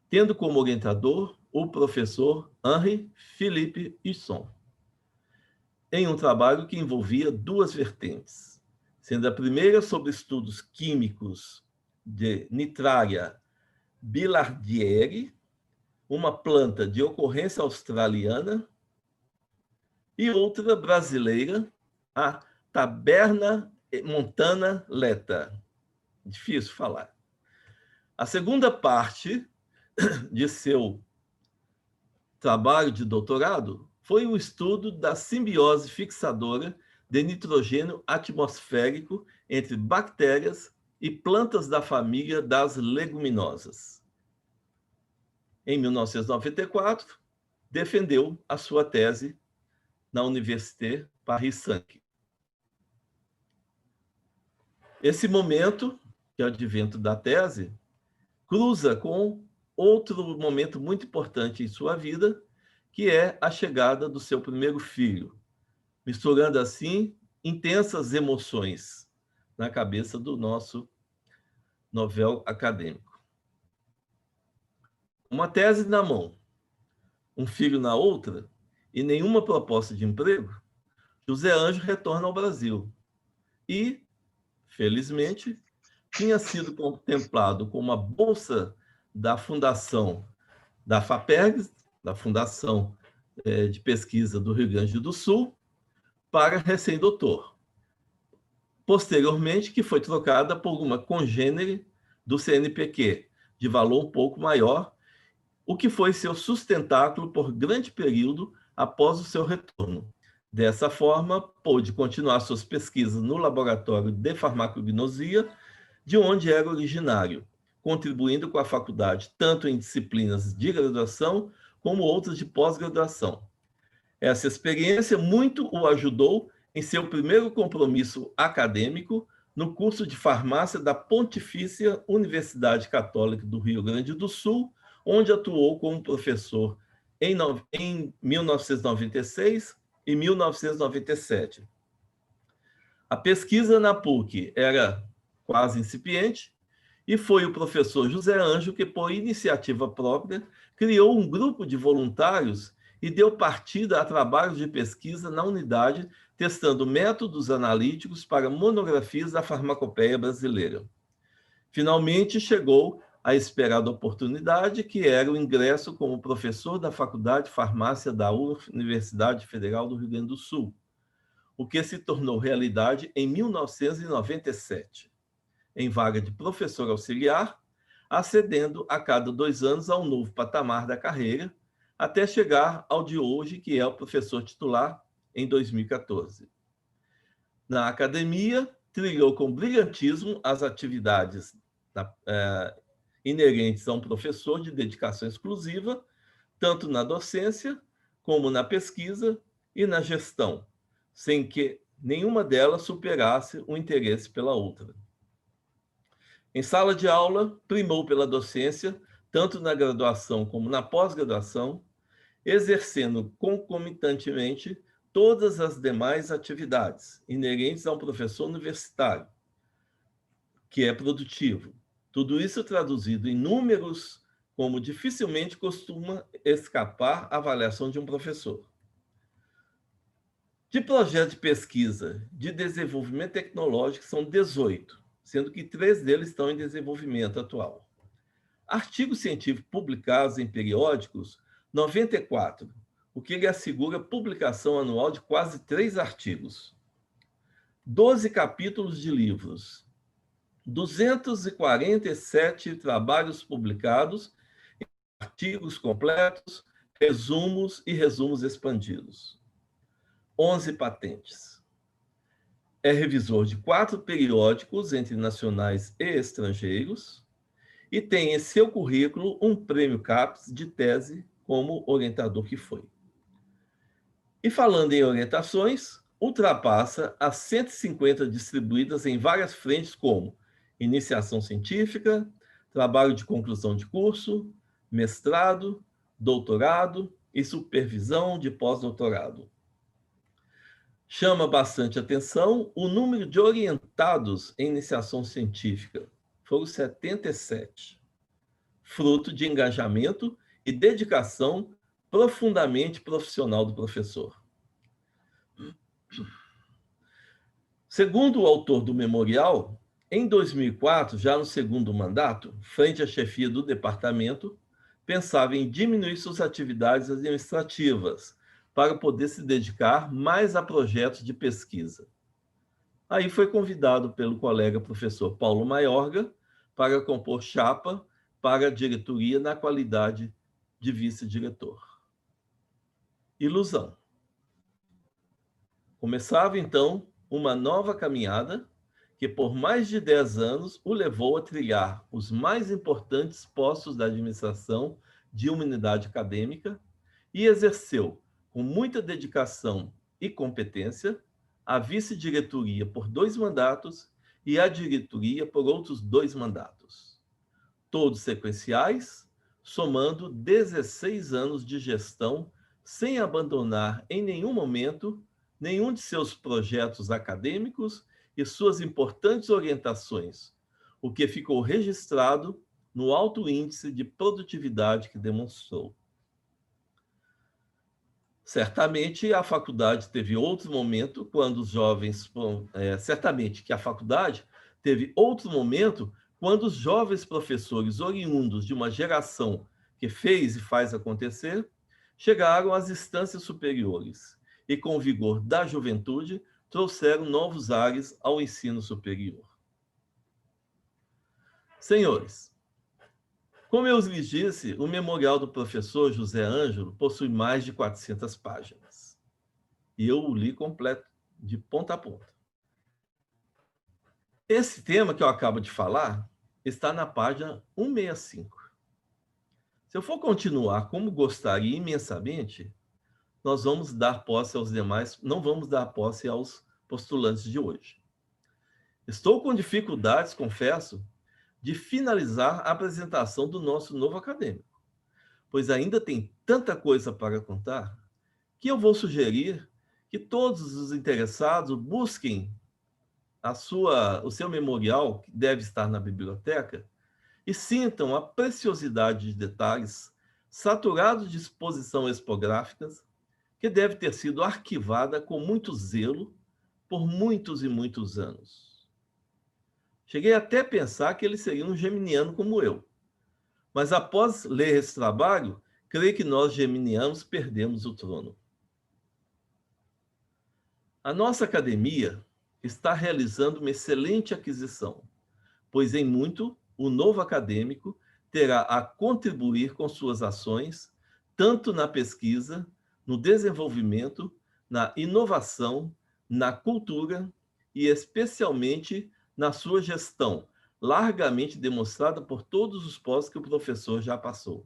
tendo como orientador o professor Henri-Philippe Husson, em um trabalho que envolvia 2 vertentes, sendo a primeira sobre estudos químicos de Nitraria bilhardieri, uma planta de ocorrência australiana, e outra brasileira, a Taberna montana leta. Difícil falar. A segunda parte de seu trabalho de doutorado foi o estudo da simbiose fixadora de nitrogênio atmosférico entre bactérias e plantas da família das leguminosas. Em 1994, defendeu a sua tese na Université Paris-5. Esse momento, que é o advento da tese, cruza com outro momento muito importante em sua vida, que é a chegada do seu primeiro filho, misturando assim intensas emoções na cabeça do nosso novel acadêmico. Uma tese na mão, um filho na outra e nenhuma proposta de emprego, José Ângelo retorna ao Brasil e, felizmente, tinha sido contemplado com uma bolsa da Fundação da FAPERG, da Fundação de Pesquisa do Rio Grande do Sul, para recém-doutor. Posteriormente, que foi trocada por uma congênere do CNPq, de valor um pouco maior, o que foi seu sustentáculo por grande período após o seu retorno. Dessa forma, pôde continuar suas pesquisas no laboratório de farmacognosia, de onde era originário, contribuindo com a faculdade tanto em disciplinas de graduação como outras de pós-graduação. Essa experiência muito o ajudou em seu primeiro compromisso acadêmico no curso de farmácia da Pontifícia Universidade Católica do Rio Grande do Sul, onde atuou como professor em 1996 e 1997. A pesquisa na PUC era quase incipiente, e foi o professor José Ângelo que, por iniciativa própria, criou um grupo de voluntários e deu partida a trabalhos de pesquisa na unidade, testando métodos analíticos para monografias da farmacopeia brasileira. Finalmente chegou a esperada oportunidade, que era o ingresso como professor da Faculdade de Farmácia da Universidade Federal do Rio Grande do Sul, o que se tornou realidade em 1997, em vaga de professor auxiliar, ascendendo a cada 2 anos a um novo patamar da carreira, até chegar ao de hoje, que é o professor titular, em 2014. Na academia, trilhou com brilhantismo as atividades inerentes a um professor de dedicação exclusiva, tanto na docência, como na pesquisa e na gestão, sem que nenhuma delas superasse o interesse pela outra. Em sala de aula, primou pela docência, tanto na graduação como na pós-graduação, exercendo concomitantemente todas as demais atividades inerentes a um professor universitário, que é produtivo. Tudo isso traduzido em números, como dificilmente costuma escapar à avaliação de um professor. De projetos de pesquisa de desenvolvimento tecnológico são 18, sendo que 3 deles estão em desenvolvimento atual. Artigos científicos publicados em periódicos, 94, o que lhe assegura publicação anual de quase 3 artigos. 12 capítulos de livros, 247 trabalhos publicados, artigos completos, resumos e resumos expandidos. 11 patentes. É revisor de 4 periódicos entre nacionais e estrangeiros e tem em seu currículo um prêmio CAPES de tese como orientador que foi. E falando em orientações, ultrapassa as 150 distribuídas em várias frentes como iniciação científica, trabalho de conclusão de curso, mestrado, doutorado e supervisão de pós-doutorado. Chama bastante atenção o número de orientados em iniciação científica. Foram 77, fruto de engajamento e dedicação profundamente profissional do professor. Segundo o autor do memorial, em 2004, já no segundo mandato, frente à chefia do departamento, pensava em diminuir suas atividades administrativas para poder se dedicar mais a projetos de pesquisa. Aí foi convidado pelo colega professor Paulo Maiorga para compor chapa para a diretoria na qualidade de vice-diretor. Ilusão. Começava, então, uma nova caminhada que por mais de 10 anos o levou a trilhar os mais importantes postos da administração de uma unidade acadêmica e exerceu, com muita dedicação e competência, a vice-diretoria por 2 mandatos e a diretoria por outros 2 mandatos, todos sequenciais, somando 16 anos de gestão, sem abandonar em nenhum momento nenhum de seus projetos acadêmicos e suas importantes orientações, o que ficou registrado no alto índice de produtividade que demonstrou. Certamente a faculdade teve outro momento quando os jovens, certamente que a faculdade teve outro momento quando os jovens professores oriundos de uma geração que fez e faz acontecer chegaram às instâncias superiores e, com o vigor da juventude, trouxeram novos ares ao ensino superior. Senhores, como eu lhes disse, o memorial do professor José Ângelo possui mais de 400 páginas. E eu o li completo, de ponta a ponta. Esse tema que eu acabo de falar está na página 165. Se eu for continuar como gostaria imensamente, nós vamos dar posse aos demais, não vamos dar posse aos postulantes de hoje. Estou com dificuldades, confesso, de finalizar a apresentação do nosso novo acadêmico, pois ainda tem tanta coisa para contar que eu vou sugerir que todos os interessados busquem o seu memorial, que deve estar na biblioteca, e sintam a preciosidade de detalhes saturados de exposição expográficas que deve ter sido arquivada com muito zelo por muitos e muitos anos. Cheguei até a pensar que ele seria um geminiano como eu, mas após ler esse trabalho, creio que nós geminianos perdemos o trono. A nossa academia está realizando uma excelente aquisição, pois em muito o novo acadêmico terá a contribuir com suas ações, tanto na pesquisa, no desenvolvimento, na inovação, na cultura e especialmente na sua gestão, largamente demonstrada por todos os postos que o professor já passou.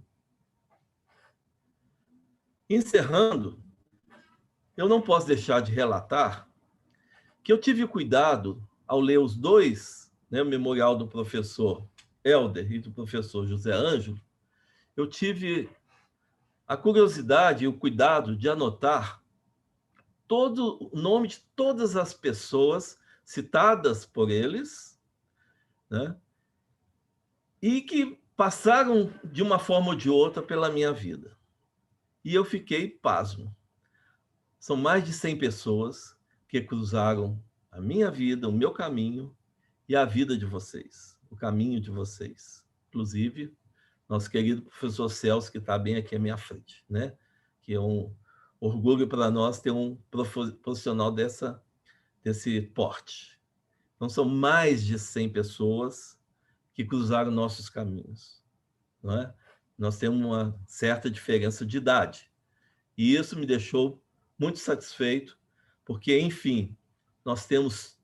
Encerrando, eu não posso deixar de relatar que eu tive cuidado, ao ler os 2, o memorial do professor Helder e do professor José Ângelo, eu tive a curiosidade e o cuidado de anotar todo o nome de todas as pessoas citadas por eles, né? E que passaram de uma forma ou de outra pela minha vida. E eu fiquei pasmo. São mais de 100 pessoas que cruzaram a minha vida, o meu caminho e a vida de vocês, o caminho de vocês. Inclusive, nosso querido professor Celso, que está bem aqui à minha frente, né? Que é um orgulho para nós ter um profissional desse porte. Então, são mais de 100 pessoas que cruzaram nossos caminhos, não é? Nós temos uma certa diferença de idade. E isso me deixou muito satisfeito, porque, enfim, nós temos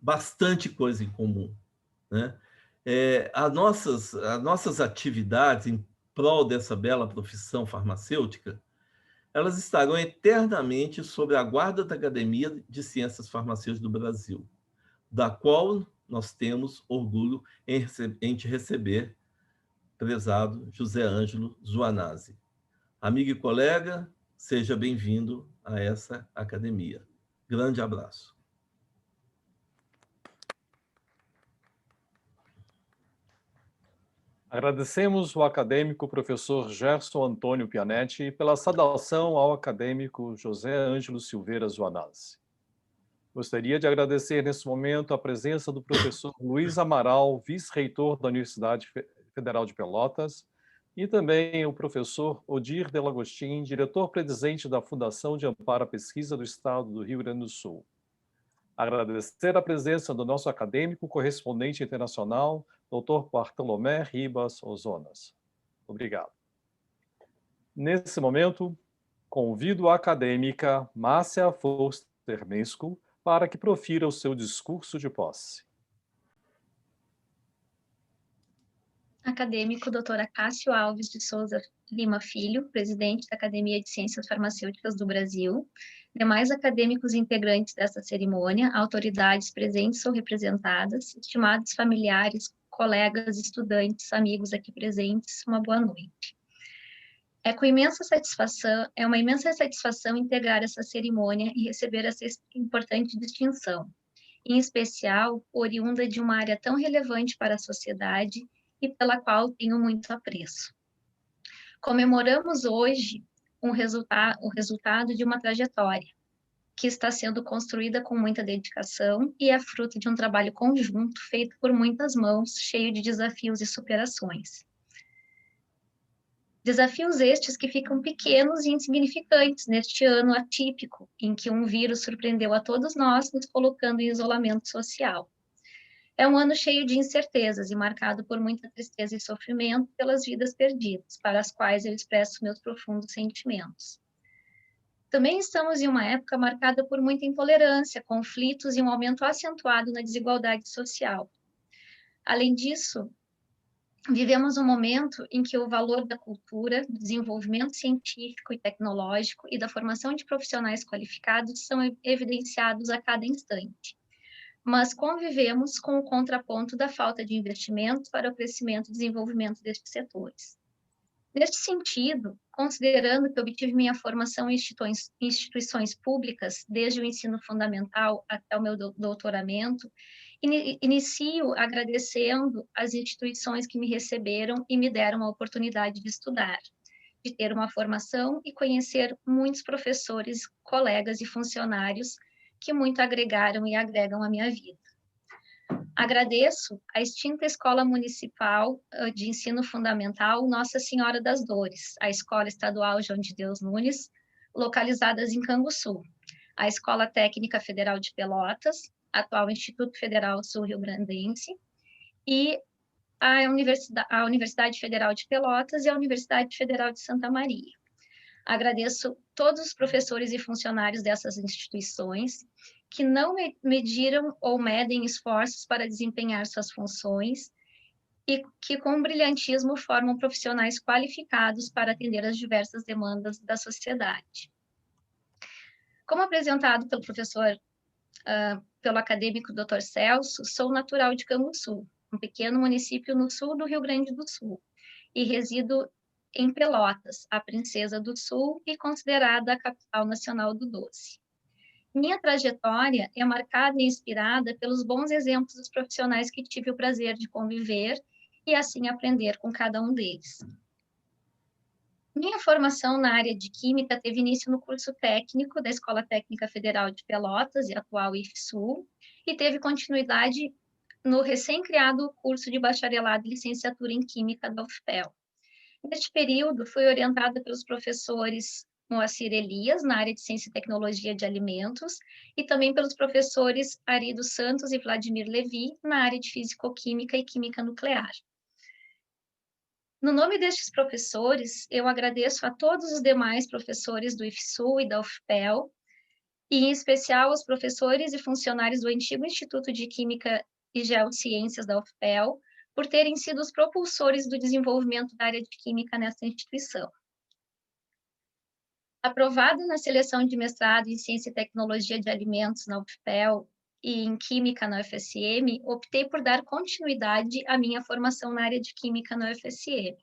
bastante coisa em comum, né? As nossas atividades em prol dessa bela profissão farmacêutica, elas estarão eternamente sob a guarda da Academia de Ciências Farmacêuticas do Brasil, da qual nós temos orgulho em te receber, prezado José Ângelo Zuanazzi. Amigo e colega, seja bem-vindo a essa academia. Grande abraço. Agradecemos o acadêmico professor Gerson Antônio Pianetti pela saudação ao acadêmico José Ângelo Silveira Zuanazzi. Gostaria de agradecer nesse momento a presença do professor Luiz Amaral, vice-reitor da Universidade Federal de Pelotas, e também o professor Odir Delagostin, diretor-presidente da Fundação de Amparo à Pesquisa do Estado do Rio Grande do Sul. Agradecer a presença do nosso acadêmico correspondente internacional, Dr. Bartolomé Ribas Ozonas. Obrigado. Nesse momento, convido a acadêmica Márcia Forster-Mesco para que profira o seu discurso de posse. Acadêmico Dr. Acácio Alves de Souza Lima Filho, presidente da Academia de Ciências Farmacêuticas do Brasil, demais acadêmicos integrantes desta cerimônia, autoridades presentes ou representadas, estimados familiares, colegas, estudantes, amigos aqui presentes, uma boa noite. É uma imensa satisfação integrar essa cerimônia e receber essa importante distinção, em especial oriunda de uma área tão relevante para a sociedade e pela qual tenho muito apreço. Comemoramos hoje o resultado de uma trajetória que está sendo construída com muita dedicação e é fruto de um trabalho conjunto feito por muitas mãos, cheio de desafios e superações. Desafios estes que ficam pequenos e insignificantes neste ano atípico, em que um vírus surpreendeu a todos nós, nos colocando em isolamento social. É um ano cheio de incertezas e marcado por muita tristeza e sofrimento pelas vidas perdidas, para as quais eu expresso meus profundos sentimentos. Também estamos em uma época marcada por muita intolerância, conflitos e um aumento acentuado na desigualdade social. Além disso, vivemos um momento em que o valor da cultura, do desenvolvimento científico e tecnológico e da formação de profissionais qualificados são evidenciados a cada instante. Mas convivemos com o contraponto da falta de investimentos para o crescimento e desenvolvimento destes setores. Neste sentido, considerando que obtive minha formação em instituições públicas, desde o ensino fundamental até o meu doutoramento, inicio agradecendo às instituições que me receberam e me deram a oportunidade de estudar, de ter uma formação e conhecer muitos professores, colegas e funcionários que muito agregaram e agregam à minha vida. Agradeço à extinta Escola Municipal de Ensino Fundamental Nossa Senhora das Dores, a Escola Estadual João de Deus Nunes, localizadas em Canguçu, a Escola Técnica Federal de Pelotas, atual Instituto Federal Sul-Rio-Grandense, e a Universidade Federal de Pelotas e a Universidade Federal de Santa Maria. Agradeço todos os professores e funcionários dessas instituições que não mediram ou medem esforços para desempenhar suas funções e que, com brilhantismo, formam profissionais qualificados para atender às diversas demandas da sociedade. Como apresentado pelo pelo acadêmico Dr. Celso, sou natural de Canguçu, um pequeno município no sul do Rio Grande do Sul, e resido em Pelotas, a princesa do Sul e considerada a capital nacional do doce. Minha trajetória é marcada e inspirada pelos bons exemplos dos profissionais que tive o prazer de conviver e assim aprender com cada um deles. Minha formação na área de Química teve início no curso técnico da Escola Técnica Federal de Pelotas, e atual IFSU, e teve continuidade no recém-criado curso de bacharelado e licenciatura em Química da UFPEL. Neste período, fui orientada pelos professores Moacir Elias, na área de Ciência e Tecnologia de Alimentos, e também pelos professores Arido Santos e Vladimir Levi, na área de Físico-Química e Química Nuclear. No nome destes professores, eu agradeço a todos os demais professores do IFSU e da UFPEL, e em especial aos professores e funcionários do antigo Instituto de Química e Geociências da UFPEL, por terem sido os propulsores do desenvolvimento da área de Química nessa instituição. Aprovada na seleção de mestrado em Ciência e Tecnologia de Alimentos na UFPEL e em Química na UFSM, optei por dar continuidade à minha formação na área de Química na UFSM.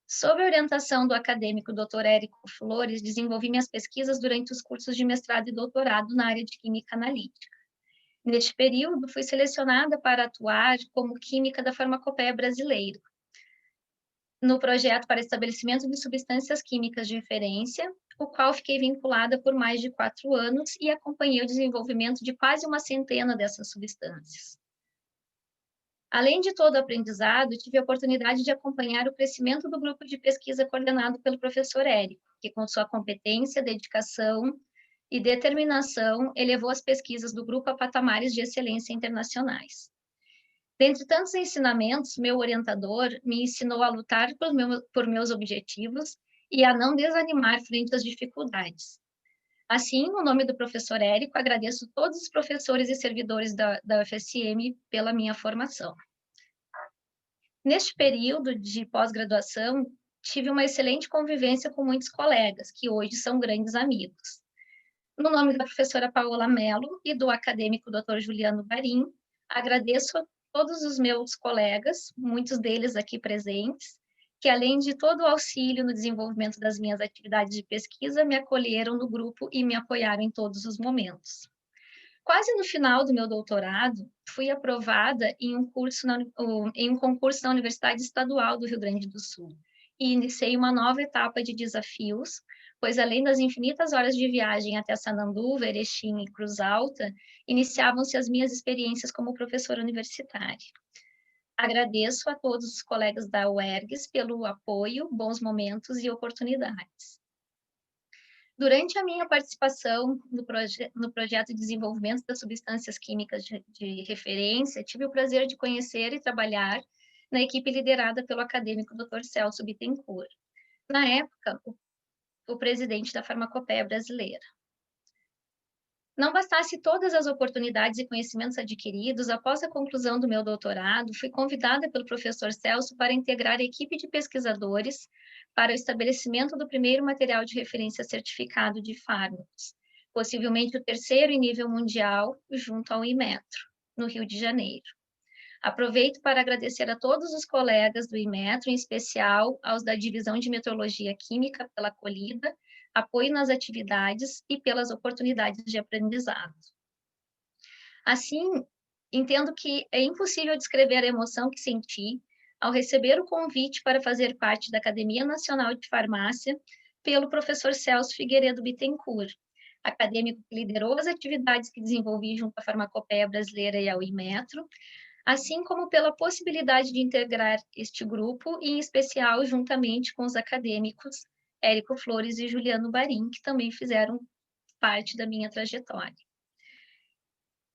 Sob a orientação do acadêmico Dr. Érico Flores, desenvolvi minhas pesquisas durante os cursos de mestrado e doutorado na área de Química Analítica. Neste período, fui selecionada para atuar como química da farmacopeia brasileira, no projeto para estabelecimento de substâncias químicas de referência, o qual fiquei vinculada por mais de 4 anos e acompanhei o desenvolvimento de quase uma centena dessas substâncias. Além de todo o aprendizado, tive a oportunidade de acompanhar o crescimento do grupo de pesquisa coordenado pelo professor Érico, que com sua competência, dedicação e determinação, elevou as pesquisas do grupo a patamares de excelência internacionais. Dentre tantos ensinamentos, meu orientador me ensinou a lutar por meus objetivos e a não desanimar frente às dificuldades. Assim, no nome do professor Érico, agradeço todos os professores e servidores da UFSM pela minha formação. Neste período de pós-graduação, tive uma excelente convivência com muitos colegas, que hoje são grandes amigos. No nome da professora Paola Mello e do acadêmico Dr. Juliano Barim, agradeço a todos os meus colegas, muitos deles aqui presentes, que além de todo o auxílio no desenvolvimento das minhas atividades de pesquisa, me acolheram no grupo e me apoiaram em todos os momentos. Quase no final do meu doutorado, fui aprovada em um concurso na Universidade Estadual do Rio Grande do Sul e iniciei uma nova etapa de desafios, pois além das infinitas horas de viagem até Sananduva, Erechim e Cruz Alta, iniciavam-se as minhas experiências como professora universitária. Agradeço a todos os colegas da UERGS pelo apoio, bons momentos e oportunidades. Durante a minha participação no projeto de desenvolvimento das substâncias químicas de referência, tive o prazer de conhecer e trabalhar na equipe liderada pelo acadêmico Dr. Celso Bittencourt, na época, o presidente da Farmacopeia Brasileira. Não bastasse todas as oportunidades e conhecimentos adquiridos, após a conclusão do meu doutorado, fui convidada pelo professor Celso para integrar a equipe de pesquisadores para o estabelecimento do primeiro material de referência certificado de fármacos, possivelmente o terceiro em nível mundial, junto ao Inmetro, no Rio de Janeiro. Aproveito para agradecer a todos os colegas do Inmetro, em especial aos da Divisão de Metrologia Química, pela acolhida, apoio nas atividades e pelas oportunidades de aprendizado. Assim, entendo que é impossível descrever a emoção que senti ao receber o convite para fazer parte da Academia Nacional de Farmácia pelo professor Celso Figueiredo Bittencourt, acadêmico que liderou as atividades que desenvolvi junto à Farmacopeia Brasileira e ao Inmetro, assim como pela possibilidade de integrar este grupo, e em especial juntamente com os acadêmicos Érico Flores e Juliano Barim, que também fizeram parte da minha trajetória.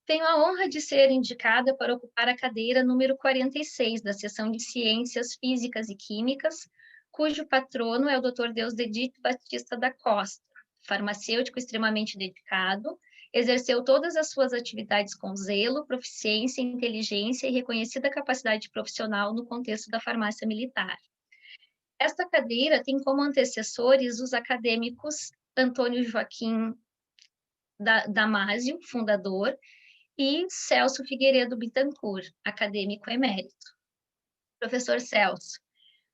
Tenho a honra de ser indicada para ocupar a cadeira número 46 da seção de Ciências Físicas e Químicas, cujo patrono é o Dr. Deusdedito Batista da Costa, farmacêutico extremamente dedicado, exerceu todas as suas atividades com zelo, proficiência, inteligência e reconhecida capacidade profissional no contexto da farmácia militar. Esta cadeira tem como antecessores os acadêmicos Antônio Joaquim Damasio, fundador, e Celso Figueiredo Bittencourt, acadêmico emérito. Professor Celso,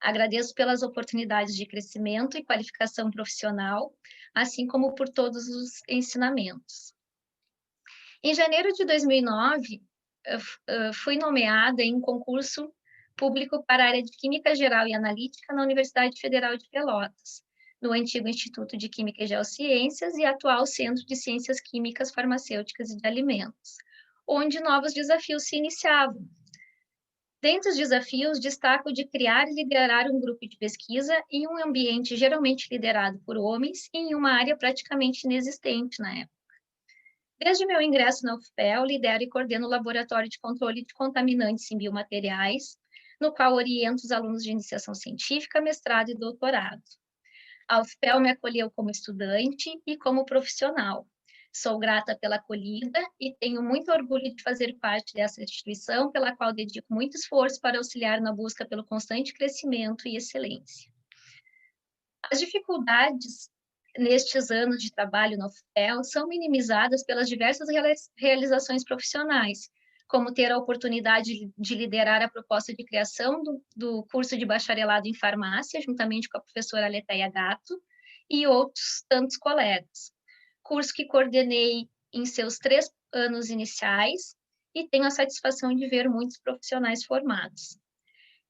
agradeço pelas oportunidades de crescimento e qualificação profissional, assim como por todos os ensinamentos. Em janeiro de 2009, fui nomeada em um concurso público para a área de Química Geral e Analítica na Universidade Federal de Pelotas, no antigo Instituto de Química e Geociências e atual Centro de Ciências Químicas, Farmacêuticas e de Alimentos, onde novos desafios se iniciavam. Dentre os desafios, destaco o de criar e liderar um grupo de pesquisa em um ambiente geralmente liderado por homens e em uma área praticamente inexistente na época. Desde meu ingresso na UFPEL, lidero e coordeno o Laboratório de Controle de Contaminantes em Biomateriais, no qual oriento os alunos de iniciação científica, mestrado e doutorado. A UFPEL me acolheu como estudante e como profissional. Sou grata pela acolhida e tenho muito orgulho de fazer parte dessa instituição, pela qual dedico muito esforço para auxiliar na busca pelo constante crescimento e excelência. As dificuldades nestes anos de trabalho na UFPEL são minimizadas pelas diversas realizações profissionais, como ter a oportunidade de liderar a proposta de criação do curso de bacharelado em farmácia, juntamente com a professora Letéia Gatto e outros tantos colegas. Curso que coordenei em seus 3 anos iniciais e tenho a satisfação de ver muitos profissionais formados.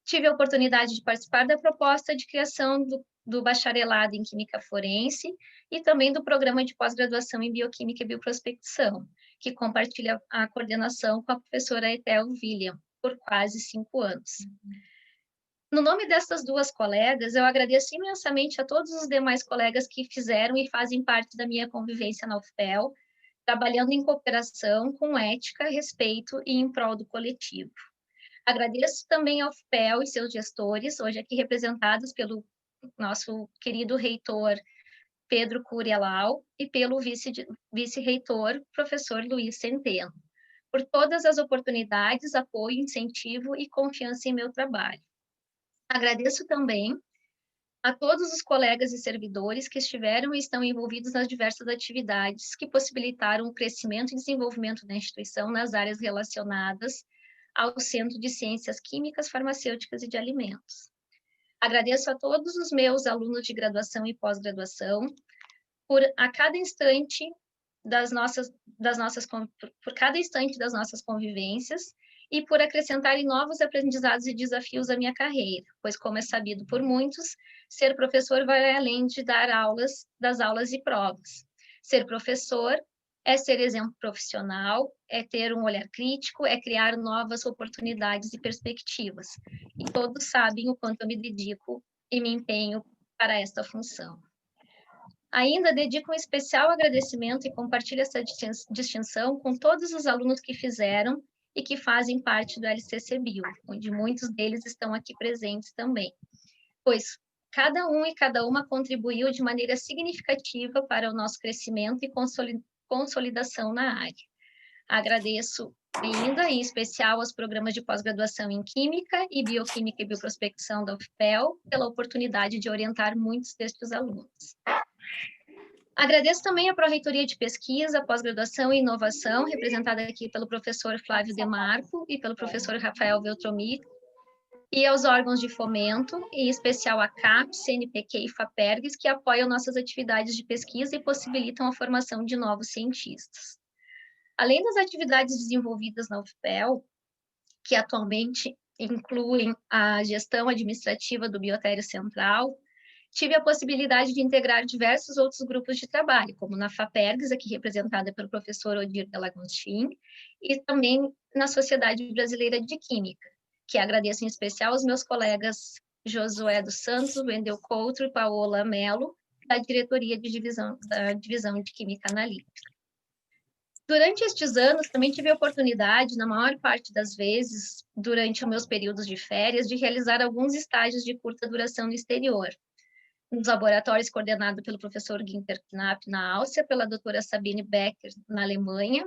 Tive a oportunidade de participar da proposta de criação do bacharelado em Química Forense e também do programa de pós-graduação em Bioquímica e Bioprospecção, que compartilha a coordenação com a professora Ethel William, por quase 5 anos. No nome dessas 2 colegas, eu agradeço imensamente a todos os demais colegas que fizeram e fazem parte da minha convivência na UFPEL, trabalhando em cooperação, com ética, respeito e em prol do coletivo. Agradeço também ao UFPEL e seus gestores, hoje aqui representados pelo nosso querido reitor Pedro Curialau, e pelo vice-reitor, professor Luiz Centeno, por todas as oportunidades, apoio, incentivo e confiança em meu trabalho. Agradeço também a todos os colegas e servidores que estiveram e estão envolvidos nas diversas atividades que possibilitaram o crescimento e desenvolvimento da instituição nas áreas relacionadas ao Centro de Ciências Químicas, Farmacêuticas e de Alimentos. Agradeço a todos os meus alunos de graduação e pós-graduação por cada instante das nossas convivências e por acrescentarem novos aprendizados e desafios à minha carreira, pois, como é sabido por muitos, ser professor vai além de dar das aulas e provas. Ser professor é ser exemplo profissional, é ter um olhar crítico, é criar novas oportunidades e perspectivas. E todos sabem o quanto eu me dedico e me empenho para esta função. Ainda dedico um especial agradecimento e compartilho essa distinção com todos os alunos que fizeram e que fazem parte do LCCBio, onde muitos deles estão aqui presentes também, pois cada um e cada uma contribuiu de maneira significativa para o nosso crescimento e consolidação na área. Agradeço ainda, em especial, aos programas de pós-graduação em Química e Bioquímica e Bioprospecção da UFPEL, pela oportunidade de orientar muitos destes alunos. Agradeço também a Pró-Reitoria de Pesquisa, Pós-Graduação e Inovação, representada aqui pelo professor Flávio Demarco e pelo professor Rafael Veltromi, e aos órgãos de fomento, em especial a CAP, CNPq e FAPERGS, que apoiam nossas atividades de pesquisa e possibilitam a formação de novos cientistas. Além das atividades desenvolvidas na UFPEL, que atualmente incluem a gestão administrativa do Biotério Central, tive a possibilidade de integrar diversos outros grupos de trabalho, como na FAPERGS, aqui representada pelo professor Odir Delagostin, e também na Sociedade Brasileira de Química, que agradeço em especial aos meus colegas Josué dos Santos, Wendel Coutro e Paola Mello, da diretoria da Divisão de Química Analítica. Durante estes anos, também tive a oportunidade, na maior parte das vezes, durante os meus períodos de férias, de realizar alguns estágios de curta duração no exterior, nos laboratórios coordenados pelo professor Günther Knapp, na Áustria, pela doutora Sabine Becker, na Alemanha,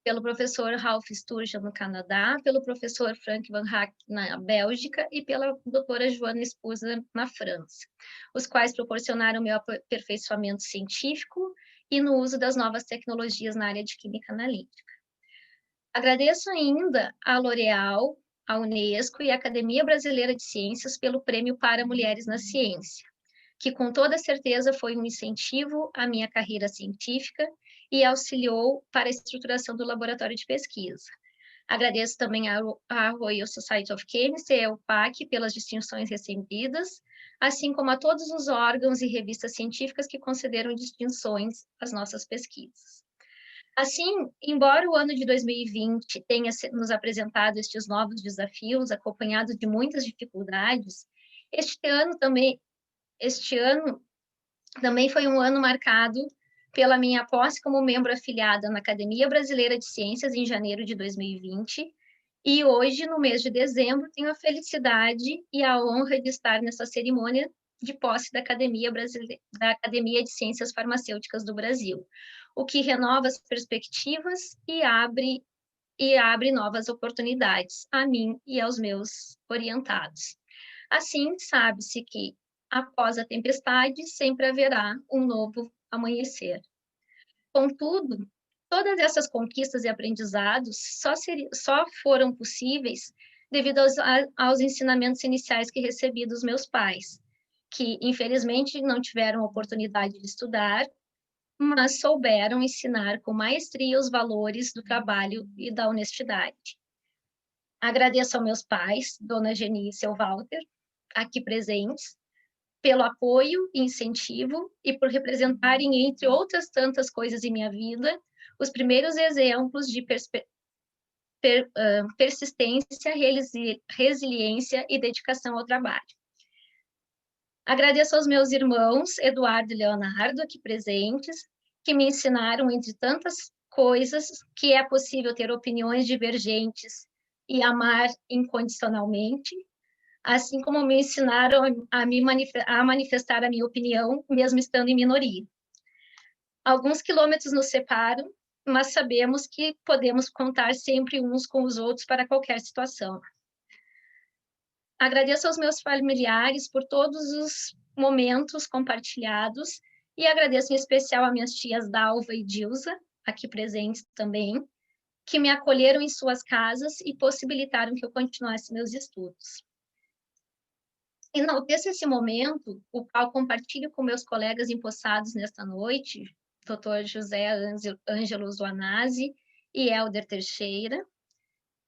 pelo professor Ralph Sturgeon, no Canadá, pelo professor Frank Van Hack, na Bélgica, e pela doutora Joana Spuser, na França, os quais proporcionaram meu aperfeiçoamento científico e no uso das novas tecnologias na área de química analítica. Agradeço ainda à L'Oréal, à Unesco e à Academia Brasileira de Ciências pelo Prêmio para Mulheres na Ciência, que com toda certeza foi um incentivo à minha carreira científica e auxiliou para a estruturação do laboratório de pesquisa. Agradeço também à Royal Society of Chemists e ao PAC pelas distinções recebidas, assim como a todos os órgãos e revistas científicas que concederam distinções às nossas pesquisas. Assim, embora o ano de 2020 tenha nos apresentado estes novos desafios, acompanhados de muitas dificuldades, este ano também foi um ano marcado pela minha posse como membro afiliada na Academia Brasileira de Ciências em janeiro de 2020, e hoje, no mês de dezembro, tenho a felicidade e a honra de estar nessa cerimônia de posse da Academia de Ciências Farmacêuticas do Brasil, o que renova as perspectivas e abre novas oportunidades a mim e aos meus orientados. Assim, sabe-se que após a tempestade, sempre haverá um novo amanhecer. Contudo, todas essas conquistas e aprendizados só foram possíveis devido aos ensinamentos iniciais que recebi dos meus pais, que infelizmente não tiveram oportunidade de estudar, mas souberam ensinar com maestria os valores do trabalho e da honestidade. Agradeço aos meus pais, Dona Geni e seu Walter, aqui presentes, pelo apoio e incentivo e por representarem, entre outras tantas coisas em minha vida, os primeiros exemplos de persistência, resiliência e dedicação ao trabalho. Agradeço aos meus irmãos, Eduardo e Leonardo, aqui presentes, que me ensinaram, entre tantas coisas, que é possível ter opiniões divergentes e amar incondicionalmente, assim como me ensinaram a manifestar a minha opinião, mesmo estando em minoria. Alguns quilômetros nos separam, mas sabemos que podemos contar sempre uns com os outros para qualquer situação. Agradeço aos meus familiares por todos os momentos compartilhados e agradeço em especial a minhas tias Dalva e Dilza, aqui presentes também, que me acolheram em suas casas e possibilitaram que eu continuasse meus estudos. Enalteço esse momento, o qual compartilho com meus colegas empossados nesta noite, Dr. José Ângelo Zoanazzi e Helder Teixeira,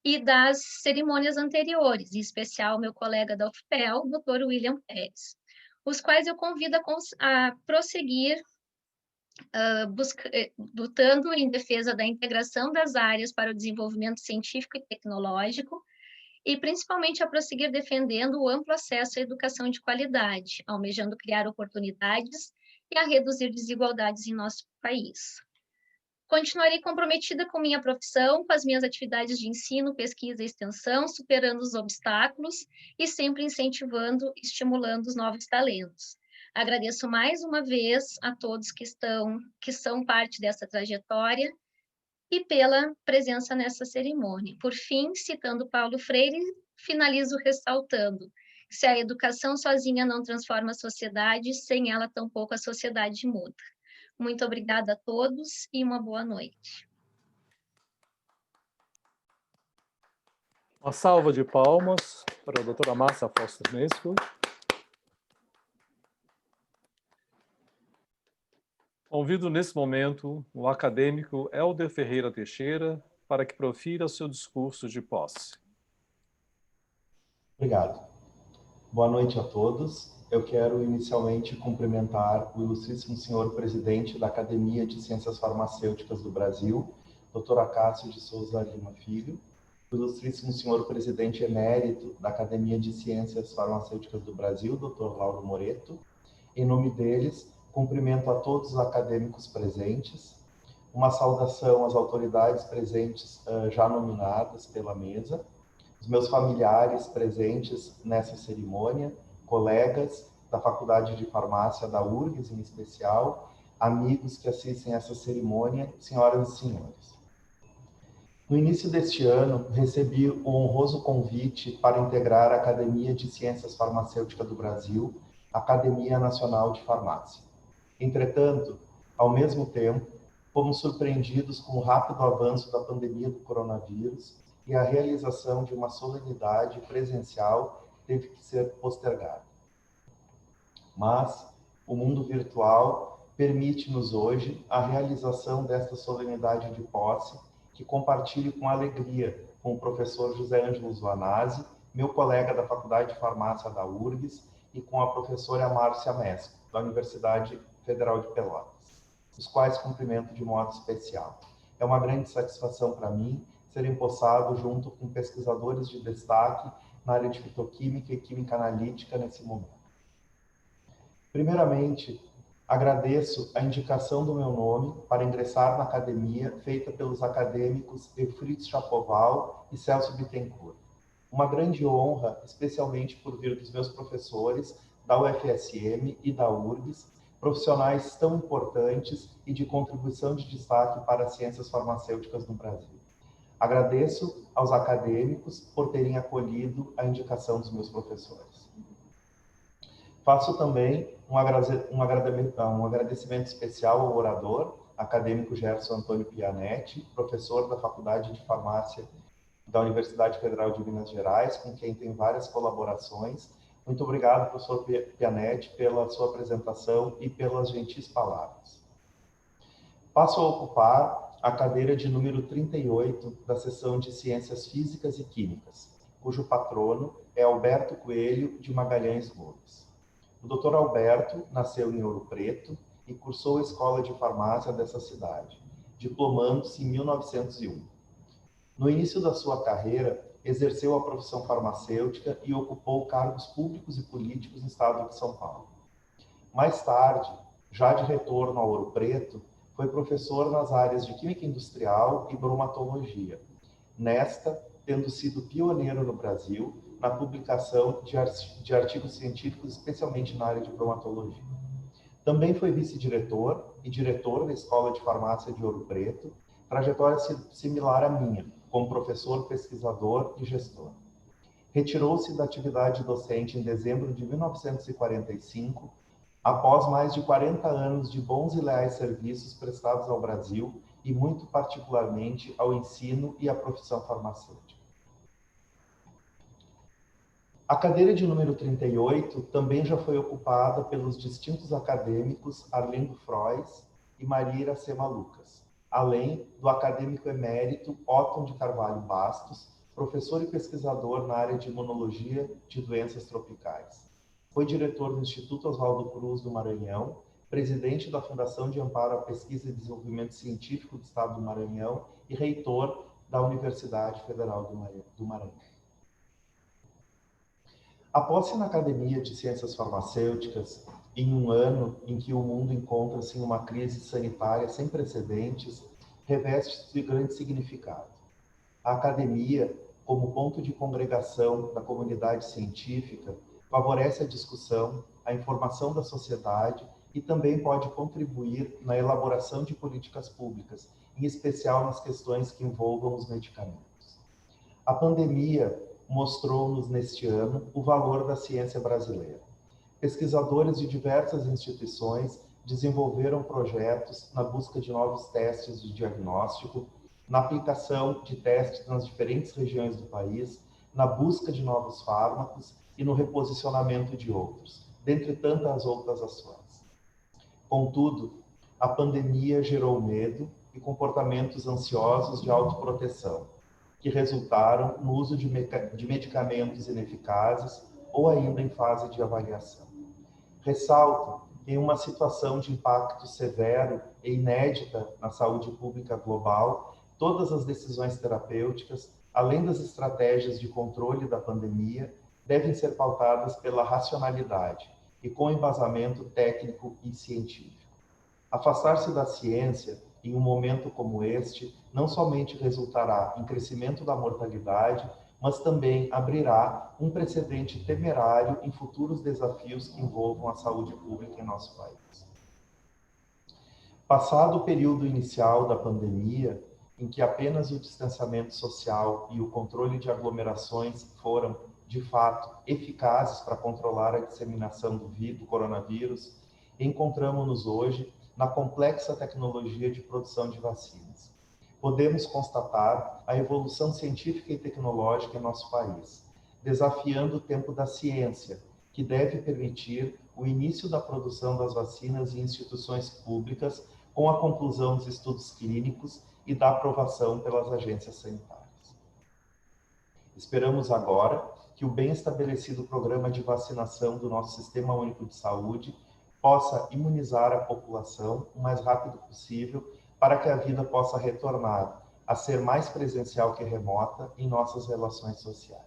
e das cerimônias anteriores, em especial meu colega da UFPEL, Dr. William Pérez, os quais eu convido a prosseguir lutando em defesa da integração das áreas para o desenvolvimento científico e tecnológico, e principalmente a prosseguir defendendo o amplo acesso à educação de qualidade, almejando criar oportunidades e a reduzir desigualdades em nosso país. Continuarei comprometida com minha profissão, com as minhas atividades de ensino, pesquisa e extensão, superando os obstáculos e sempre incentivando e estimulando os novos talentos. Agradeço mais uma vez a todos que são parte dessa trajetória e pela presença nessa cerimônia. Por fim, citando Paulo Freire, finalizo ressaltando: se a educação sozinha não transforma a sociedade, sem ela tampouco a sociedade muda. Muito obrigada a todos e uma boa noite. Uma salva de palmas para a doutora Márcia Foster-Nesco. Convido nesse momento o acadêmico Helder Ferreira Teixeira para que profira seu discurso de posse. Obrigado. Boa noite a todos. Eu quero inicialmente cumprimentar o ilustríssimo senhor presidente da Academia de Ciências Farmacêuticas do Brasil, Dr. Acácio de Souza Lima Filho, o ilustríssimo senhor presidente emérito da Academia de Ciências Farmacêuticas do Brasil, Dr. Lauro Moreto. Em nome deles, cumprimento a todos os acadêmicos presentes, uma saudação às autoridades presentes já nominadas pela mesa, os meus familiares presentes nessa cerimônia, colegas da Faculdade de Farmácia da URGS em especial, amigos que assistem essa cerimônia, senhoras e senhores. No início deste ano, recebi o honroso convite para integrar a Academia de Ciências Farmacêuticas do Brasil, Academia Nacional de Farmácia. Entretanto, ao mesmo tempo, fomos surpreendidos com o rápido avanço da pandemia do coronavírus e a realização de uma solenidade presencial teve que ser postergada. Mas o mundo virtual permite-nos hoje a realização desta solenidade de posse, que compartilho com alegria com o professor José Ângelo Zoanazzi, meu colega da Faculdade de Farmácia da URGS, e com a professora Márcia Mesco, da Universidade Federal de Pelotas, os quais cumprimento de modo especial. É uma grande satisfação para mim ser empossado junto com pesquisadores de destaque na área de fitoquímica e química analítica nesse momento. Primeiramente, agradeço a indicação do meu nome para ingressar na academia, feita pelos acadêmicos Eufrides Chapoval e Celso Bittencourt. Uma grande honra, especialmente por vir dos meus professores da UFSM e da URGS, profissionais tão importantes e de contribuição de destaque para as ciências farmacêuticas no Brasil. Agradeço aos acadêmicos por terem acolhido a indicação dos meus professores. Faço também um agradecimento especial ao orador, acadêmico Gerson Antônio Pianetti, professor da Faculdade de Farmácia da Universidade Federal de Minas Gerais, com quem tem várias colaborações. Muito obrigado, professor Pianetti, pela sua apresentação e pelas gentis palavras. Passo a ocupar a cadeira de número 38 da seção de Ciências Físicas e Químicas, cujo patrono é Alberto Coelho de Magalhães Gomes. O Dr. Alberto nasceu em Ouro Preto e cursou a escola de farmácia dessa cidade, diplomando-se em 1901. No início da sua carreira, exerceu a profissão farmacêutica e ocupou cargos públicos e políticos no estado de São Paulo. Mais tarde, já de retorno a Ouro Preto, foi professor nas áreas de Química Industrial e Bromatologia. Nesta, tendo sido pioneiro no Brasil na publicação de artigos científicos, especialmente na área de bromatologia. Também foi vice-diretor e diretor da Escola de Farmácia de Ouro Preto, trajetória similar à minha, como professor, pesquisador e gestor. Retirou-se da atividade docente em dezembro de 1945, após mais de 40 anos de bons e leais serviços prestados ao Brasil e, muito particularmente, ao ensino e à profissão farmacêutica. A cadeira de número 38 também já foi ocupada pelos distintos acadêmicos Arlindo Frois e Maria Iracema Lucas, além do acadêmico emérito Otton de Carvalho Bastos, professor e pesquisador na área de imunologia de doenças tropicais. Foi diretor do Instituto Oswaldo Cruz do Maranhão, presidente da Fundação de Amparo à Pesquisa e Desenvolvimento Científico do Estado do Maranhão e reitor da Universidade Federal do Maranhão. A posse na Academia de Ciências Farmacêuticas, em um ano em que o mundo encontra-se em uma crise sanitária sem precedentes, reveste de grande significado. A academia, como ponto de congregação da comunidade científica, favorece a discussão, a informação da sociedade e também pode contribuir na elaboração de políticas públicas, em especial nas questões que envolvam os medicamentos. A pandemia mostrou-nos neste ano o valor da ciência brasileira. Pesquisadores de diversas instituições desenvolveram projetos na busca de novos testes de diagnóstico, na aplicação de testes nas diferentes regiões do país, na busca de novos fármacos e no reposicionamento de outros, dentre tantas outras ações. Contudo, a pandemia gerou medo e comportamentos ansiosos de autoproteção, que resultaram no uso de medicamentos ineficazes ou ainda em fase de avaliação. Ressalto que, em uma situação de impacto severo e inédita na saúde pública global, todas as decisões terapêuticas, além das estratégias de controle da pandemia, devem ser pautadas pela racionalidade e com embasamento técnico e científico. Afastar-se da ciência em um momento como este, não somente resultará em crescimento da mortalidade, mas também abrirá um precedente temerário em futuros desafios que envolvam a saúde pública em nosso país. Passado o período inicial da pandemia, em que apenas o distanciamento social e o controle de aglomerações foram, de fato, eficazes para controlar a disseminação do coronavírus, encontramos-nos hoje na complexa tecnologia de produção de vacinas. Podemos constatar a evolução científica e tecnológica em nosso país, desafiando o tempo da ciência, que deve permitir o início da produção das vacinas em instituições públicas com a conclusão dos estudos clínicos e da aprovação pelas agências sanitárias. Esperamos agora que o bem estabelecido programa de vacinação do nosso Sistema Único de Saúde possa imunizar a população o mais rápido possível para que a vida possa retornar a ser mais presencial que remota em nossas relações sociais.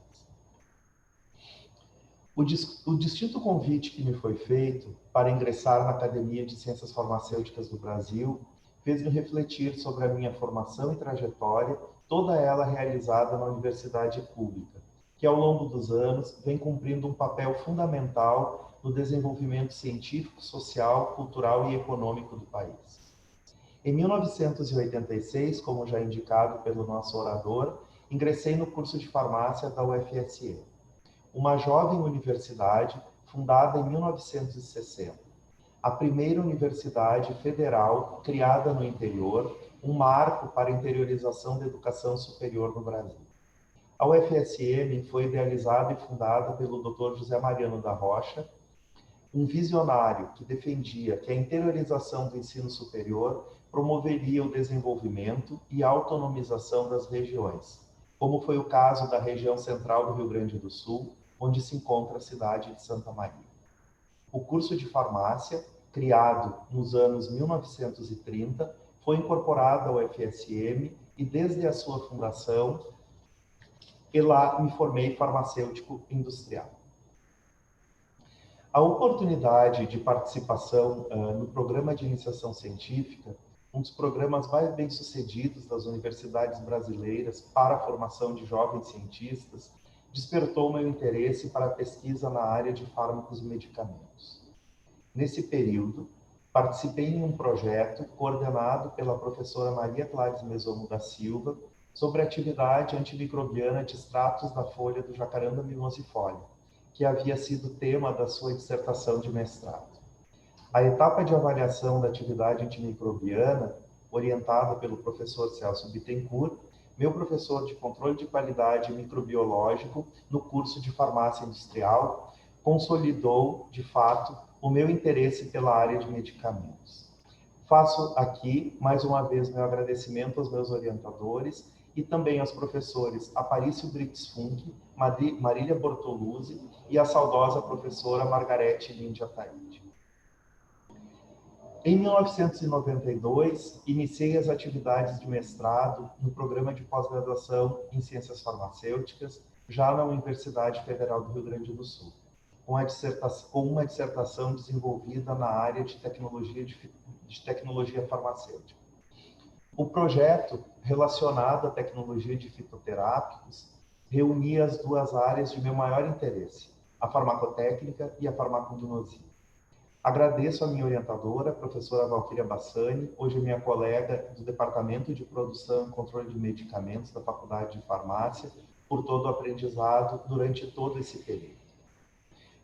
O distinto convite que me foi feito para ingressar na Academia de Ciências Farmacêuticas do Brasil fez-me refletir sobre a minha formação e trajetória, toda ela realizada na universidade pública, que ao longo dos anos vem cumprindo um papel fundamental no desenvolvimento científico, social, cultural e econômico do país. Em 1986, como já indicado pelo nosso orador, ingressei no curso de farmácia da UFSM, uma jovem universidade fundada em 1960, a primeira universidade federal criada no interior, um marco para a interiorização da educação superior no Brasil. A UFSM foi idealizada e fundada pelo Dr. José Mariano da Rocha, um visionário que defendia que a interiorização do ensino superior promoveria o desenvolvimento e a autonomização das regiões, como foi o caso da região central do Rio Grande do Sul, onde se encontra a cidade de Santa Maria. O curso de farmácia, criado nos anos 1930, foi incorporado ao UFSM e, desde a sua fundação, lá me formei farmacêutico industrial. A oportunidade de participação no programa de iniciação científica, um dos programas mais bem-sucedidos das universidades brasileiras para a formação de jovens cientistas, despertou meu interesse para a pesquisa na área de fármacos e medicamentos. Nesse período, participei em um projeto coordenado pela professora Maria Clares Mesomo da Silva sobre a atividade antimicrobiana de extratos da folha do jacaranda mimosifolia, que havia sido tema da sua dissertação de mestrado. A etapa de avaliação da atividade antimicrobiana, orientada pelo professor Celso Bittencourt, meu professor de controle de qualidade microbiológico no curso de farmácia industrial, consolidou, de fato, o meu interesse pela área de medicamentos. Faço aqui, mais uma vez, meu agradecimento aos meus orientadores e também aos professores Aparício Brits Funk, Marília Bortoluzzi e a saudosa professora Margarete Linde Ataíde. Em 1992, iniciei as atividades de mestrado no programa de pós-graduação em Ciências Farmacêuticas, já na Universidade Federal do Rio Grande do Sul, com uma dissertação desenvolvida na área de tecnologia farmacêutica. O projeto, relacionado à tecnologia de fitoterápicos, reunia as duas áreas de meu maior interesse, a farmacotécnica e a farmacognosia. Agradeço a minha orientadora, a professora Valquíria Bassani, hoje minha colega do Departamento de Produção e Controle de Medicamentos da Faculdade de Farmácia, por todo o aprendizado durante todo esse período.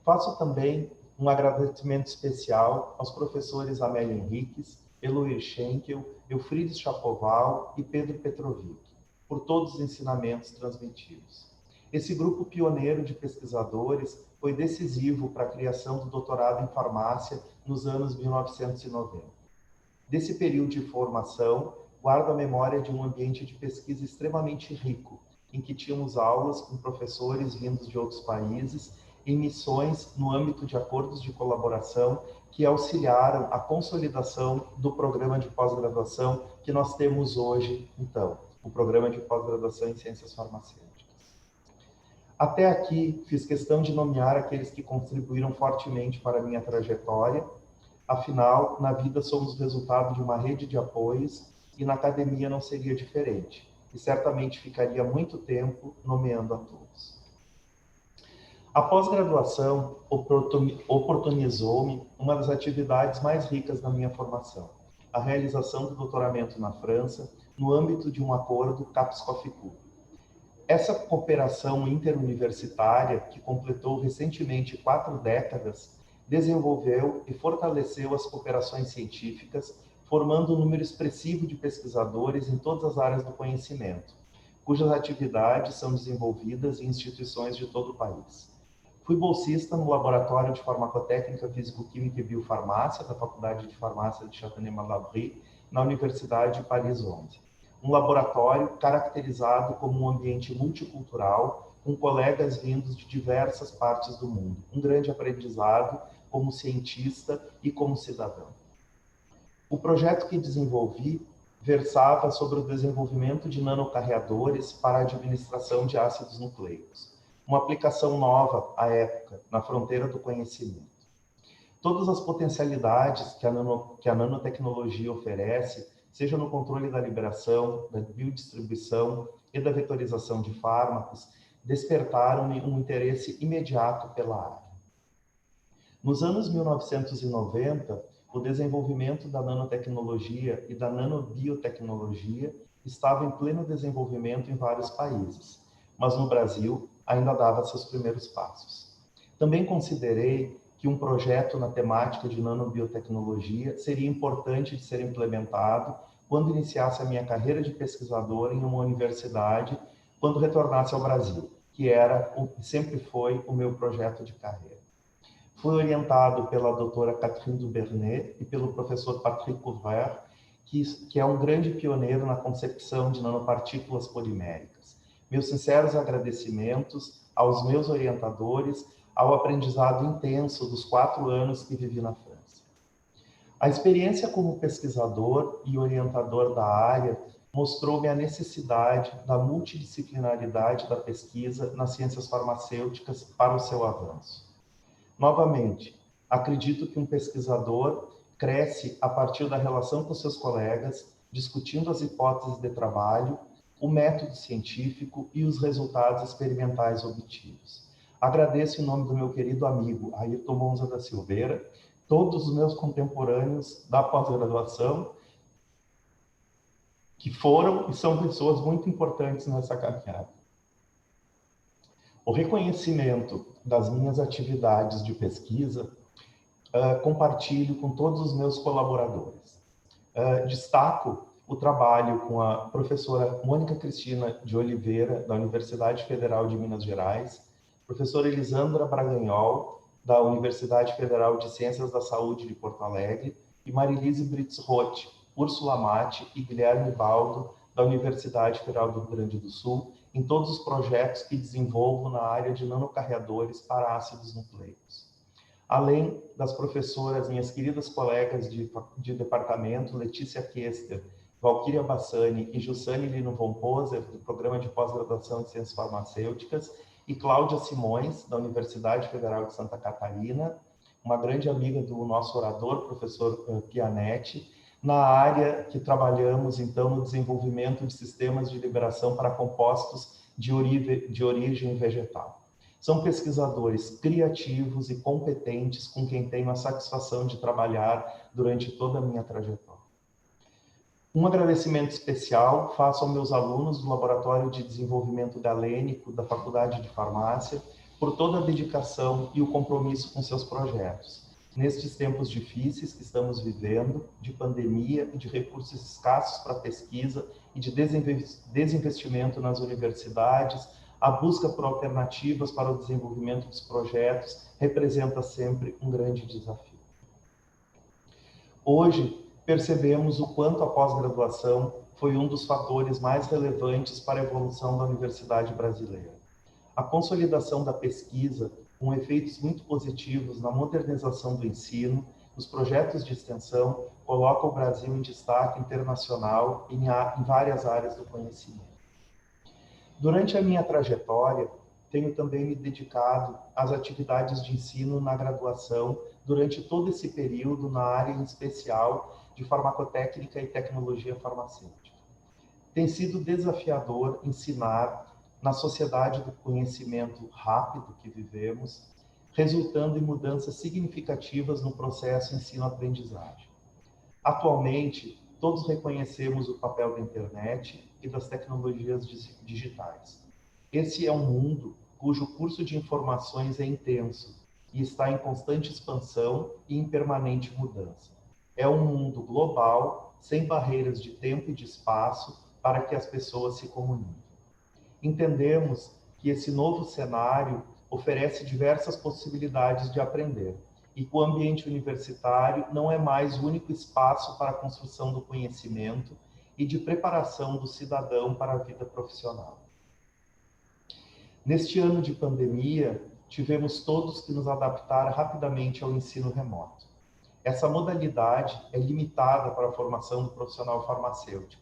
Faço também um agradecimento especial aos professores Amélia Henriques, Eloir Schenkel, Eufrides Chapoval e Pedro Petrovic, por todos os ensinamentos transmitidos. Esse grupo pioneiro de pesquisadores foi decisivo para a criação do doutorado em farmácia nos anos 1990. Desse período de formação, guardo a memória de um ambiente de pesquisa extremamente rico, em que tínhamos aulas com professores vindos de outros países, em missões no âmbito de acordos de colaboração que auxiliaram a consolidação do programa de pós-graduação que nós temos hoje, então, o programa de pós-graduação em Ciências Farmacêuticas. Até aqui, fiz questão de nomear aqueles que contribuíram fortemente para a minha trajetória. Afinal, na vida somos resultado de uma rede de apoios e na academia não seria diferente. E certamente ficaria muito tempo nomeando a todos. A pós-graduação oportunizou-me uma das atividades mais ricas da minha formação, a realização do doutoramento na França, no âmbito de um acordo CAPES-COFICUR. Essa cooperação interuniversitária, que completou recentemente 4 décadas, desenvolveu e fortaleceu as cooperações científicas, formando um número expressivo de pesquisadores em todas as áreas do conhecimento, cujas atividades são desenvolvidas em instituições de todo o país. Fui bolsista no Laboratório de Farmacotécnica, Físico-Química e Biofarmácia da Faculdade de Farmácia de Châtenay-Malabry, na Universidade de Paris 11. Um laboratório caracterizado como um ambiente multicultural, com colegas vindos de diversas partes do mundo. Um grande aprendizado como cientista e como cidadão. O projeto que desenvolvi versava sobre o desenvolvimento de nanocarreadores para a administração de ácidos nucleicos. Uma aplicação nova à época, na fronteira do conhecimento. Todas as potencialidades que a nanotecnologia oferece, seja no controle da liberação, da biodistribuição e da vetorização de fármacos, despertaram-me um interesse imediato pela área. Nos anos 1990, o desenvolvimento da nanotecnologia e da nanobiotecnologia estava em pleno desenvolvimento em vários países, mas no Brasil ainda dava seus primeiros passos. Também considerei que um projeto na temática de nanobiotecnologia seria importante de ser implementado quando iniciasse a minha carreira de pesquisador em uma universidade, quando retornasse ao Brasil, que sempre foi o meu projeto de carreira. Fui orientado pela doutora Catherine Dubernet e pelo professor Patrick Couvert, que é um grande pioneiro na concepção de nanopartículas poliméricas. Meus sinceros agradecimentos aos meus orientadores, ao aprendizado intenso dos 4 anos que vivi na França. A experiência como pesquisador e orientador da área mostrou-me a necessidade da multidisciplinaridade da pesquisa nas ciências farmacêuticas para o seu avanço. Novamente, acredito que um pesquisador cresce a partir da relação com seus colegas, discutindo as hipóteses de trabalho, o método científico e os resultados experimentais obtidos. Agradeço em nome do meu querido amigo Ayrton Monza da Silveira, todos os meus contemporâneos da pós-graduação, que foram e são pessoas muito importantes nessa caminhada. O reconhecimento das minhas atividades de pesquisa, compartilho com todos os meus colaboradores. Destaco o trabalho com a professora Mônica Cristina de Oliveira, da Universidade Federal de Minas Gerais, professora Elisandra Braganhol, da Universidade Federal de Ciências da Saúde de Porto Alegre, e Marilise Brits Roth, Úrsula Mate e Guilherme Baldo, da Universidade Federal do Rio Grande do Sul, em todos os projetos que desenvolvo na área de nanocarreadores para ácidos nucleicos. Além das professoras, minhas queridas colegas de departamento, Letícia Kester, Valquíria Bassani e Jussane Lino von Poser, do Programa de Pós-Graduação em Ciências Farmacêuticas, e Cláudia Simões, da Universidade Federal de Santa Catarina, uma grande amiga do nosso orador, professor Pianetti, na área que trabalhamos, então, no desenvolvimento de sistemas de liberação para compostos de origem vegetal. São pesquisadores criativos e competentes com quem tenho a satisfação de trabalhar durante toda a minha trajetória. Um agradecimento especial faço aos meus alunos do Laboratório de Desenvolvimento Galênico da Faculdade de Farmácia por toda a dedicação e o compromisso com seus projetos. Nestes tempos difíceis que estamos vivendo, de pandemia e de recursos escassos para pesquisa e de desinvestimento nas universidades, a busca por alternativas para o desenvolvimento dos projetos representa sempre um grande desafio. Hoje, percebemos o quanto a pós-graduação foi um dos fatores mais relevantes para a evolução da universidade brasileira. A consolidação da pesquisa, com efeitos muito positivos na modernização do ensino, os projetos de extensão colocam o Brasil em destaque internacional em várias áreas do conhecimento. Durante a minha trajetória, tenho também me dedicado às atividades de ensino na graduação durante todo esse período na área em especial de farmacotécnica e tecnologia farmacêutica. Tem sido desafiador ensinar na sociedade do conhecimento rápido que vivemos, resultando em mudanças significativas no processo ensino-aprendizagem. Atualmente, todos reconhecemos o papel da internet e das tecnologias digitais. Esse é um mundo cujo curso de informações é intenso e está em constante expansão e em permanente mudança. É um mundo global, sem barreiras de tempo e de espaço para que as pessoas se comuniquem. Entendemos que esse novo cenário oferece diversas possibilidades de aprender e que o ambiente universitário não é mais o único espaço para a construção do conhecimento e de preparação do cidadão para a vida profissional. Neste ano de pandemia, tivemos todos que nos adaptar rapidamente ao ensino remoto. Essa modalidade é limitada para a formação do profissional farmacêutico,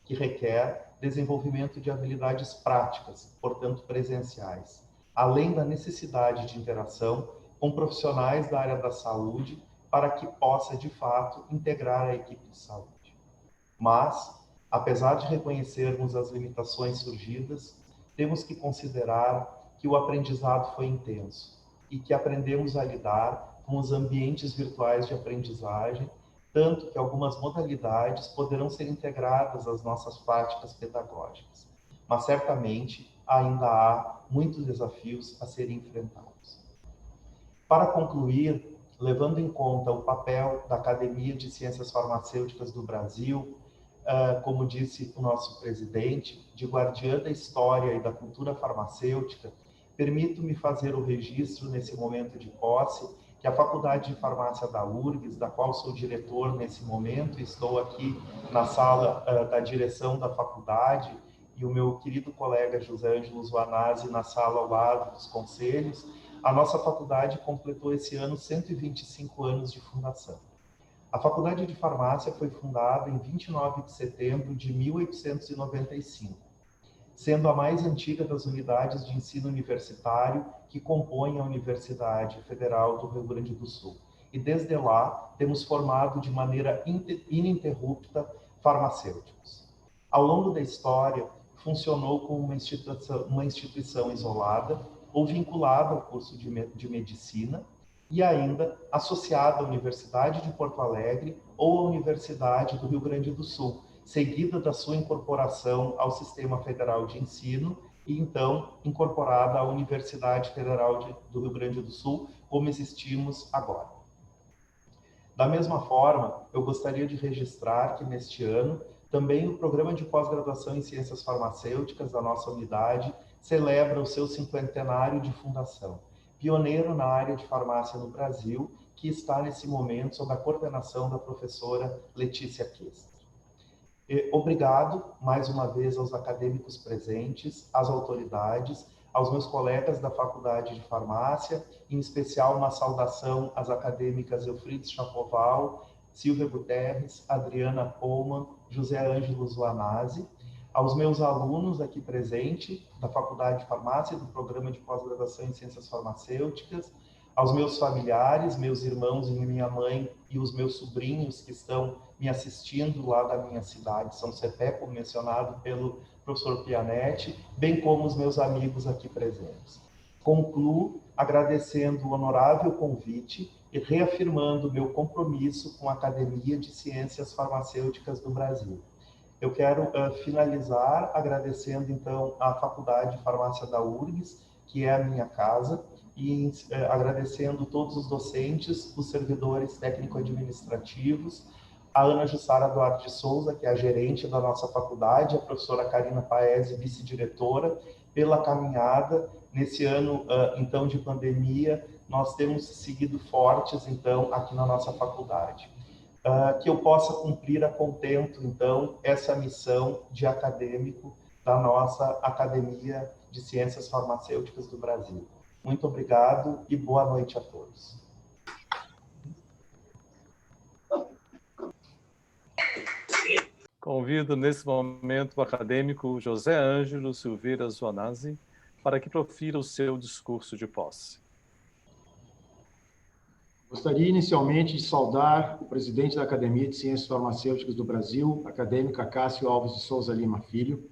que requer desenvolvimento de habilidades práticas, portanto presenciais, além da necessidade de interação com profissionais da área da saúde para que possa, de fato, integrar a equipe de saúde. Mas, apesar de reconhecermos as limitações surgidas, temos que considerar que o aprendizado foi intenso e que aprendemos a lidar com os ambientes virtuais de aprendizagem, tanto que algumas modalidades poderão ser integradas às nossas práticas pedagógicas. Mas, certamente, ainda há muitos desafios a serem enfrentados. Para concluir, levando em conta o papel da Academia de Ciências Farmacêuticas do Brasil, como disse o nosso presidente, de guardiã da história e da cultura farmacêutica, permito-me fazer o registro nesse momento de posse que a Faculdade de Farmácia da URGS, da qual sou diretor nesse momento, estou aqui na sala da direção da faculdade, e o meu querido colega José Ângelo Zuanazzi na sala ao lado dos conselhos, a nossa faculdade completou esse ano 125 anos de fundação. A Faculdade de Farmácia foi fundada em 29 de setembro de 1895, sendo a mais antiga das unidades de ensino universitário que compõem a Universidade Federal do Rio Grande do Sul. E desde lá temos formado de maneira ininterrupta farmacêuticos. Ao longo da história, funcionou como uma instituição isolada ou vinculada ao curso de medicina e ainda associada à Universidade de Porto Alegre ou à Universidade do Rio Grande do Sul, seguida da sua incorporação ao Sistema Federal de Ensino e, então, incorporada à Universidade Federal do Rio Grande do Sul, como existimos agora. Da mesma forma, eu gostaria de registrar que, neste ano, também o Programa de Pós-Graduação em Ciências Farmacêuticas da nossa unidade celebra o seu 50º de fundação, pioneiro na área de farmácia no Brasil, que está, nesse momento, sob a coordenação da professora Letícia Kester. Obrigado, mais uma vez, aos acadêmicos presentes, às autoridades, aos meus colegas da Faculdade de Farmácia, em especial uma saudação às acadêmicas Eufrides Chapoval, Silvia Guterres, Adriana Pullman, José Ângelo Zuanazzi, aos meus alunos aqui presentes da Faculdade de Farmácia, do Programa de Pós-Graduação em Ciências Farmacêuticas, aos meus familiares, meus irmãos e minha mãe e os meus sobrinhos que estão me assistindo lá da minha cidade, São Cepé, como mencionado pelo professor Pianetti, bem como os meus amigos aqui presentes. Concluo agradecendo o honorável convite e reafirmando meu compromisso com a Academia de Ciências Farmacêuticas do Brasil. Eu quero finalizar agradecendo, então, à Faculdade de Farmácia da URGS, que é a minha casa, e agradecendo todos os docentes, os servidores técnico-administrativos, a Ana Jussara Duarte de Souza, que é a gerente da nossa faculdade, a professora Karina Paese, vice-diretora, pela caminhada. Nesse ano, então, de pandemia, nós temos seguido fortes, então, aqui na nossa faculdade. Que eu possa cumprir a contento, então, essa missão de acadêmico da nossa Academia de Ciências Farmacêuticas do Brasil. Muito obrigado e boa noite a todos. Convido, nesse momento, o acadêmico José Ângelo Silveira Zuanazzi para que profira o seu discurso de posse. Gostaria inicialmente de saudar o presidente da Academia de Ciências Farmacêuticas do Brasil, acadêmico Cássio Alves de Souza Lima Filho,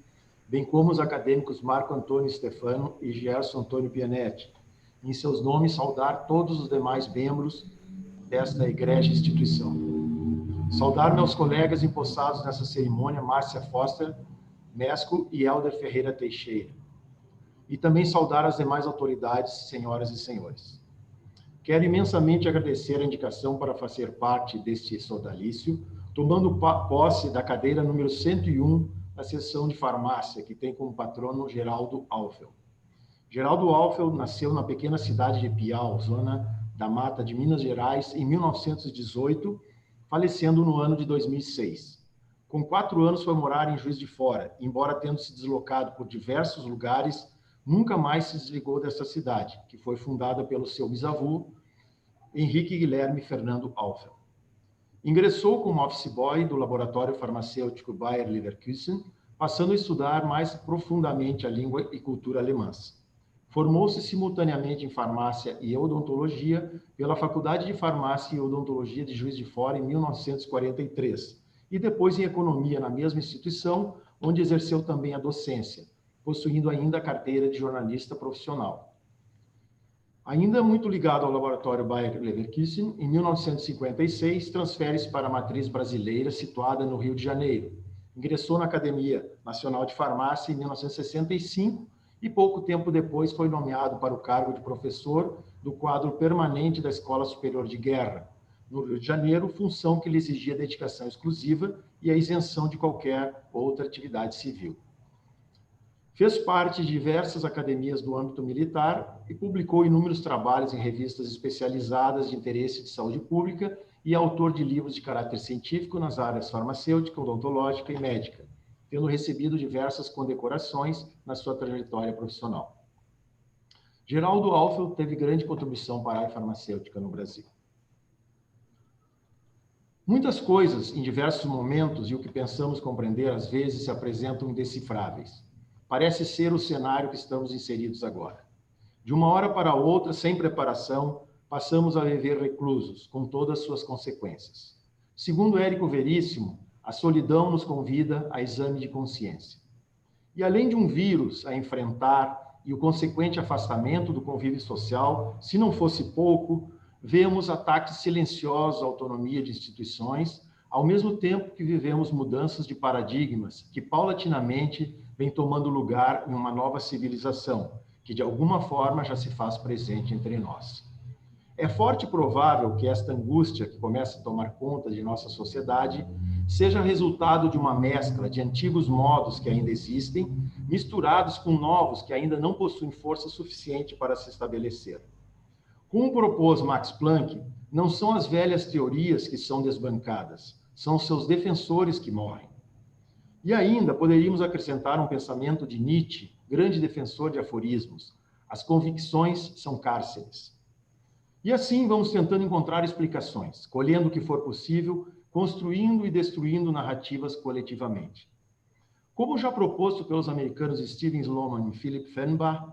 bem como os acadêmicos Marco Antônio Stefano e Gerson Antônio Pianetti. Em seus nomes, saudar todos os demais membros desta egrégia instituição. Saudar meus colegas empossados nessa cerimônia, Márcia Foster Mesco e Helder Ferreira Teixeira. E também saudar as demais autoridades, senhoras e senhores. Quero imensamente agradecer a indicação para fazer parte deste sodalício, tomando posse da cadeira número 101 da seção de farmácia, que tem como patrono Geraldo Alfel. Geraldo Alfel nasceu na pequena cidade de Piau, zona da Mata de Minas Gerais, em 1918, falecendo no ano de 2006. Com 4 anos foi morar em Juiz de Fora, embora tendo se deslocado por diversos lugares, nunca mais se desligou dessa cidade, que foi fundada pelo seu bisavô, Henrique Guilherme Fernando Alfel. Ingressou como office boy do laboratório farmacêutico Bayer Leverkusen, passando a estudar mais profundamente a língua e cultura alemãs. Formou-se simultaneamente em farmácia e odontologia pela Faculdade de Farmácia e Odontologia de Juiz de Fora em 1943 e depois em economia na mesma instituição, onde exerceu também a docência, possuindo ainda a carteira de jornalista profissional. Ainda muito ligado ao laboratório Bayer Leverkusen, em 1956 transfere-se para a matriz brasileira situada no Rio de Janeiro. Ingressou na Academia Nacional de Farmácia em 1965 e pouco tempo depois foi nomeado para o cargo de professor do quadro permanente da Escola Superior de Guerra, no Rio de Janeiro, função que lhe exigia dedicação exclusiva e a isenção de qualquer outra atividade civil. Fez parte de diversas academias do âmbito militar e publicou inúmeros trabalhos em revistas especializadas de interesse de saúde pública e é autor de livros de caráter científico nas áreas farmacêutica, odontológica e médica, tendo recebido diversas condecorações na sua trajetória profissional. Geraldo Alfel teve grande contribuição para a área farmacêutica no Brasil. Muitas coisas, em diversos momentos, e o que pensamos compreender, às vezes, se apresentam indecifráveis. Parece ser o cenário que estamos inseridos agora. De uma hora para outra, sem preparação, passamos a viver reclusos, com todas as suas consequências. Segundo Érico Veríssimo, a solidão nos convida a exame de consciência. E além de um vírus a enfrentar e o consequente afastamento do convívio social, se não fosse pouco, vemos ataques silenciosos à autonomia de instituições, ao mesmo tempo que vivemos mudanças de paradigmas que paulatinamente vem tomando lugar em uma nova civilização, que de alguma forma já se faz presente entre nós. É forte e provável que esta angústia que começa a tomar conta de nossa sociedade seja resultado de uma mescla de antigos modos que ainda existem, misturados com novos que ainda não possuem força suficiente para se estabelecer. Como propôs Max Planck, não são as velhas teorias que são desbancadas, são seus defensores que morrem. E ainda poderíamos acrescentar um pensamento de Nietzsche, grande defensor de aforismos: as convicções são cárceres. E assim vamos tentando encontrar explicações, colhendo o que for possível, construindo e destruindo narrativas coletivamente. Como já proposto pelos americanos Steven Sloman e Philip Fernbach,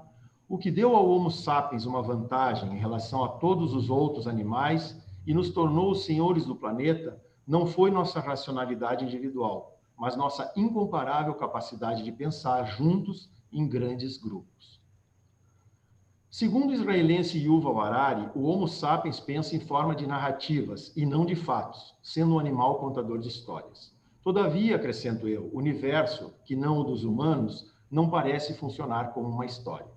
o que deu ao Homo sapiens uma vantagem em relação a todos os outros animais e nos tornou os senhores do planeta não foi nossa racionalidade individual, mas nossa incomparável capacidade de pensar juntos em grandes grupos. Segundo o israelense Yuval Harari, o Homo sapiens pensa em forma de narrativas e não de fatos, sendo um animal contador de histórias. Todavia, acrescento eu, o universo, que não o dos humanos, não parece funcionar como uma história.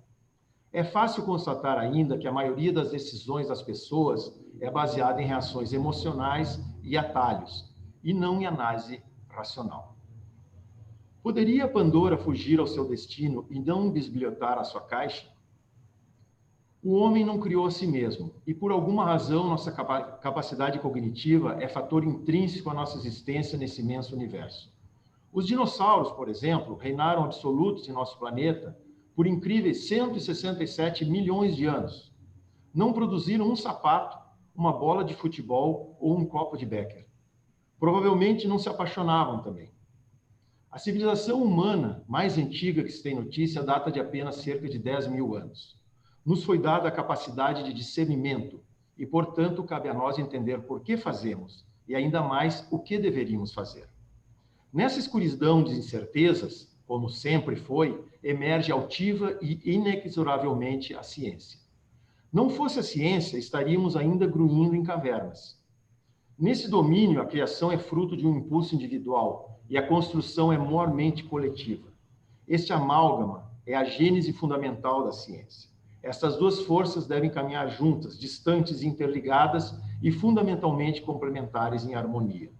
É fácil constatar ainda que a maioria das decisões das pessoas é baseada em reações emocionais e atalhos, e não em análise racional. Poderia Pandora fugir ao seu destino e não bisbilhotar a sua caixa? O homem não criou a si mesmo, e por alguma razão nossa capacidade cognitiva é fator intrínseco à nossa existência nesse imenso universo. Os dinossauros, por exemplo, reinaram absolutos em nosso planeta por incríveis 167 milhões de anos. Não produziram um sapato, uma bola de futebol ou um copo de Becker. Provavelmente não se apaixonavam também. A civilização humana mais antiga que se tem notícia data de apenas cerca de 10 mil anos. Nos foi dada a capacidade de discernimento e, portanto, cabe a nós entender por que fazemos e, ainda mais, o que deveríamos fazer. Nessa escuridão de incertezas, como sempre foi, emerge altiva e inexoravelmente a ciência. Não fosse a ciência, estaríamos ainda grunhindo em cavernas. Nesse domínio, a criação é fruto de um impulso individual e a construção é mormente coletiva. Este amálgama é a gênese fundamental da ciência. Estas duas forças devem caminhar juntas, distantes e interligadas e fundamentalmente complementares em harmonia.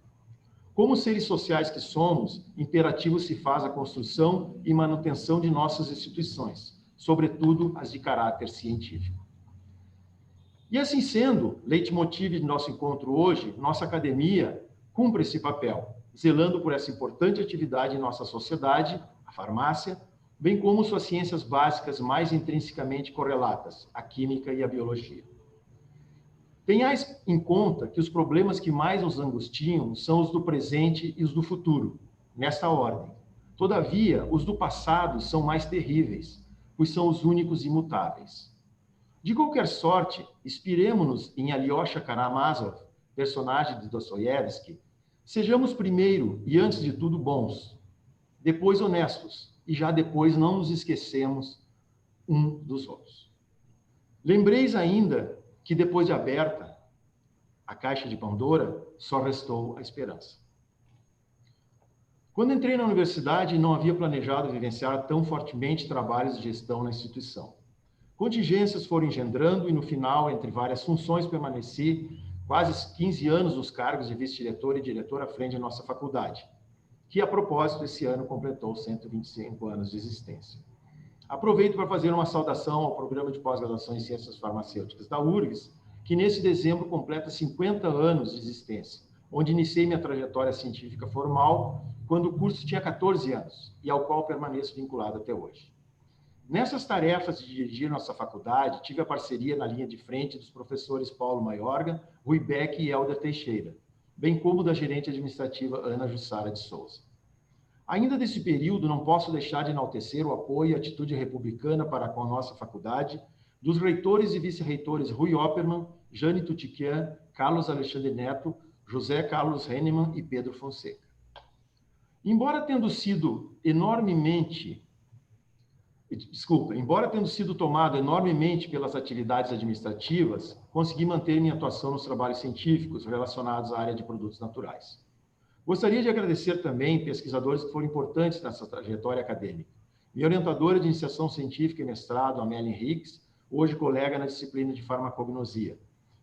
Como seres sociais que somos, imperativo se faz a construção e manutenção de nossas instituições, sobretudo as de caráter científico. E assim sendo, leitmotiv de nosso encontro hoje, nossa academia cumpre esse papel, zelando por essa importante atividade em nossa sociedade, a farmácia, bem como suas ciências básicas mais intrinsecamente correlatas, a química e a biologia. Tenhais em conta que os problemas que mais nos angustiam são os do presente e os do futuro, nesta ordem. Todavia, os do passado são mais terríveis, pois são os únicos imutáveis. De qualquer sorte, inspiremo-nos em Alyosha Karamazov, personagem de Dostoiévski, sejamos primeiro e antes de tudo bons, depois honestos, e já depois não nos esquecemos um dos outros. Lembreis ainda que depois de aberta a caixa de Pandora, só restou a esperança. Quando entrei na universidade, não havia planejado vivenciar tão fortemente trabalhos de gestão na instituição. Contingências foram engendrando e, no final, entre várias funções, permaneci quase 15 anos nos cargos de vice-diretor e diretor à frente da nossa faculdade, que, a propósito, esse ano completou 125 anos de existência. Aproveito para fazer uma saudação ao Programa de Pós-Graduação em Ciências Farmacêuticas da URGS, que nesse dezembro completa 50 anos de existência, onde iniciei minha trajetória científica formal quando o curso tinha 14 anos, e ao qual permaneço vinculado até hoje. Nessas tarefas de dirigir nossa faculdade, tive a parceria na linha de frente dos professores Paulo Maiorga, Rui Beck e Helder Teixeira, bem como da gerente administrativa Ana Jussara de Souza. Ainda desse período, não posso deixar de enaltecer o apoio e a atitude republicana para com a nossa faculdade dos reitores e vice-reitores Rui Oppermann, Jane Tutiquian, Carlos Alexandre Neto, José Carlos Hennemann e Pedro Fonseca. Embora tendo sido enormemente embora tendo sido tomado enormemente pelas atividades administrativas, consegui manter minha atuação nos trabalhos científicos relacionados à área de produtos naturais. Gostaria de agradecer também pesquisadores que foram importantes nessa trajetória acadêmica. Minha orientadora de iniciação científica e mestrado, Amélia Henriques, hoje colega na disciplina de farmacognosia.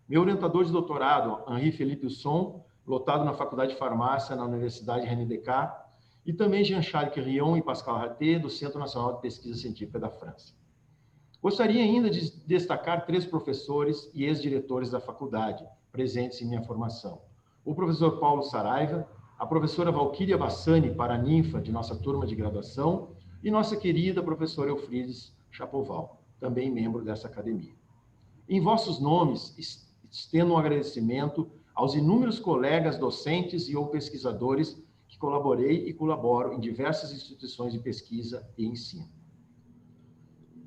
Meu orientador de doutorado, Henri Felipe Husson, lotado na Faculdade de Farmácia na Universidade René Descartes, e também Jean-Charles Quirion e Pascal Raté, do Centro Nacional de Pesquisa Científica da França. Gostaria ainda de destacar 3 professores e ex-diretores da faculdade, presentes em minha formação. O professor Paulo Saraiva, a professora Valquíria Bassani, paraninfa de nossa turma de graduação, e nossa querida professora Eufrides Chapoval, também membro dessa academia. Em vossos nomes, estendo um agradecimento aos inúmeros colegas docentes e ou pesquisadores que colaborei e colaboro em diversas instituições de pesquisa e ensino.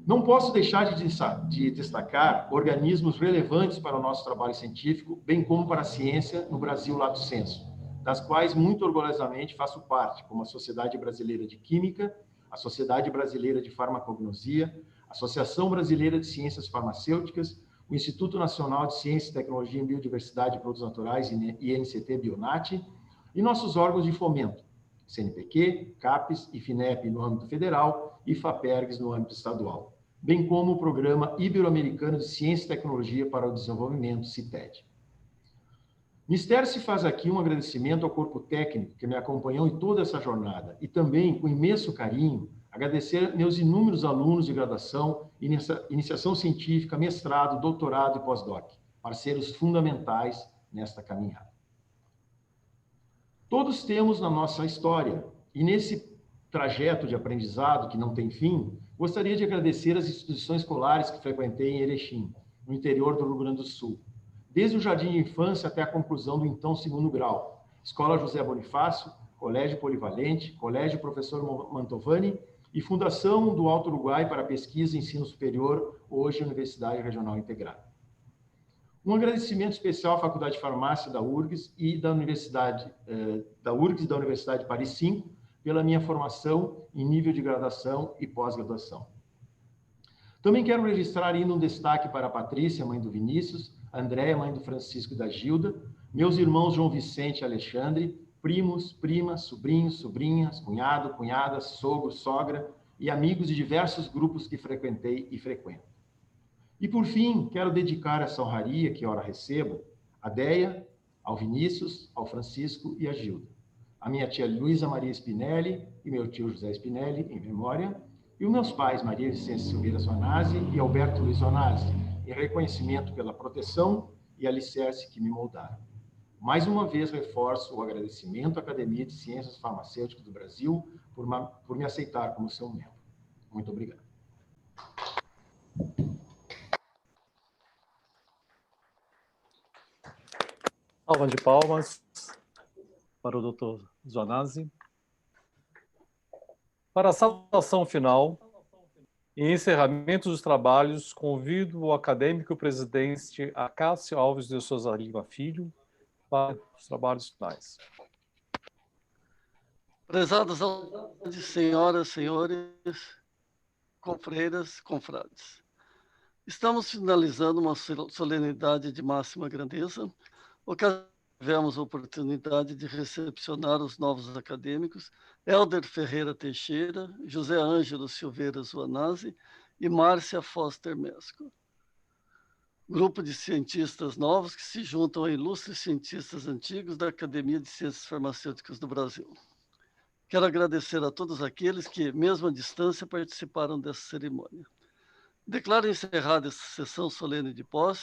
Não posso deixar de destacar organismos relevantes para o nosso trabalho científico, bem como para a ciência no Brasil lato sensu, das quais muito orgulhosamente faço parte, como a Sociedade Brasileira de Química, a Sociedade Brasileira de Farmacognosia, a Associação Brasileira de Ciências Farmacêuticas, o Instituto Nacional de Ciência, Tecnologia e Biodiversidade de Produtos Naturais, INCT Bionat, e nossos órgãos de fomento, CNPq, CAPES e FINEP no âmbito federal e FAPERGS no âmbito estadual, bem como o Programa Ibero-Americano de Ciência e Tecnologia para o Desenvolvimento, CITED. Mistério se faz aqui um agradecimento ao corpo técnico que me acompanhou em toda essa jornada e também, com imenso carinho, agradecer meus inúmeros alunos de graduação, iniciação científica, mestrado, doutorado e pós-doc, parceiros fundamentais nesta caminhada. Todos temos na nossa história, e nesse trajeto de aprendizado que não tem fim, gostaria de agradecer as instituições escolares que frequentei em Erechim, no interior do Rio Grande do Sul, desde o jardim de infância até a conclusão do então 2º grau, Escola José Bonifácio, Colégio Polivalente, Colégio Professor Mantovani e Fundação do Alto Uruguai para Pesquisa e Ensino Superior, hoje Universidade Regional Integrada. Um agradecimento especial à Faculdade de Farmácia da URGS e da Universidade de Paris 5 pela minha formação em nível de graduação e pós-graduação. Também quero registrar ainda um destaque para a Patrícia, mãe do Vinícius, a Andréia, mãe do Francisco e da Gilda, meus irmãos João Vicente e Alexandre, primos, primas, sobrinhos, sobrinhas, cunhado, cunhadas, sogro, sogra e amigos de diversos grupos que frequentei e frequento. E, por fim, quero dedicar essa honraria que ora recebo a Deia, ao Vinícius, ao Francisco e à Gilda, a minha tia Luísa Maria Spinelli e meu tio José Spinelli, em memória, e os meus pais, Maria Vicência Silveira Sonazzi e Alberto Luiz Sonazzi, em reconhecimento pela proteção e alicerce que me moldaram. Mais uma vez, reforço o agradecimento à Academia de Ciências Farmacêuticas do Brasil por me aceitar como seu membro. Muito obrigado. Salva de palmas para o Dr. Sonazzi. Para a saudação final e encerramento dos trabalhos, convido o acadêmico presidente Acácio Alves de Souza Lima Filho para os trabalhos finais. Prezadas senhoras, senhores, confreiras, confrades. Estamos finalizando uma solenidade de máxima grandeza, tivemos a oportunidade de recepcionar os novos acadêmicos Hélder Ferreira Teixeira, José Ângelo Silveira Zuanazzi e Márcia Foster Mesco. Grupo de cientistas novos que se juntam a ilustres cientistas antigos da Academia de Ciências Farmacêuticas do Brasil. Quero agradecer a todos aqueles que, mesmo à distância, participaram dessa cerimônia. Declaro encerrada essa sessão solene de posse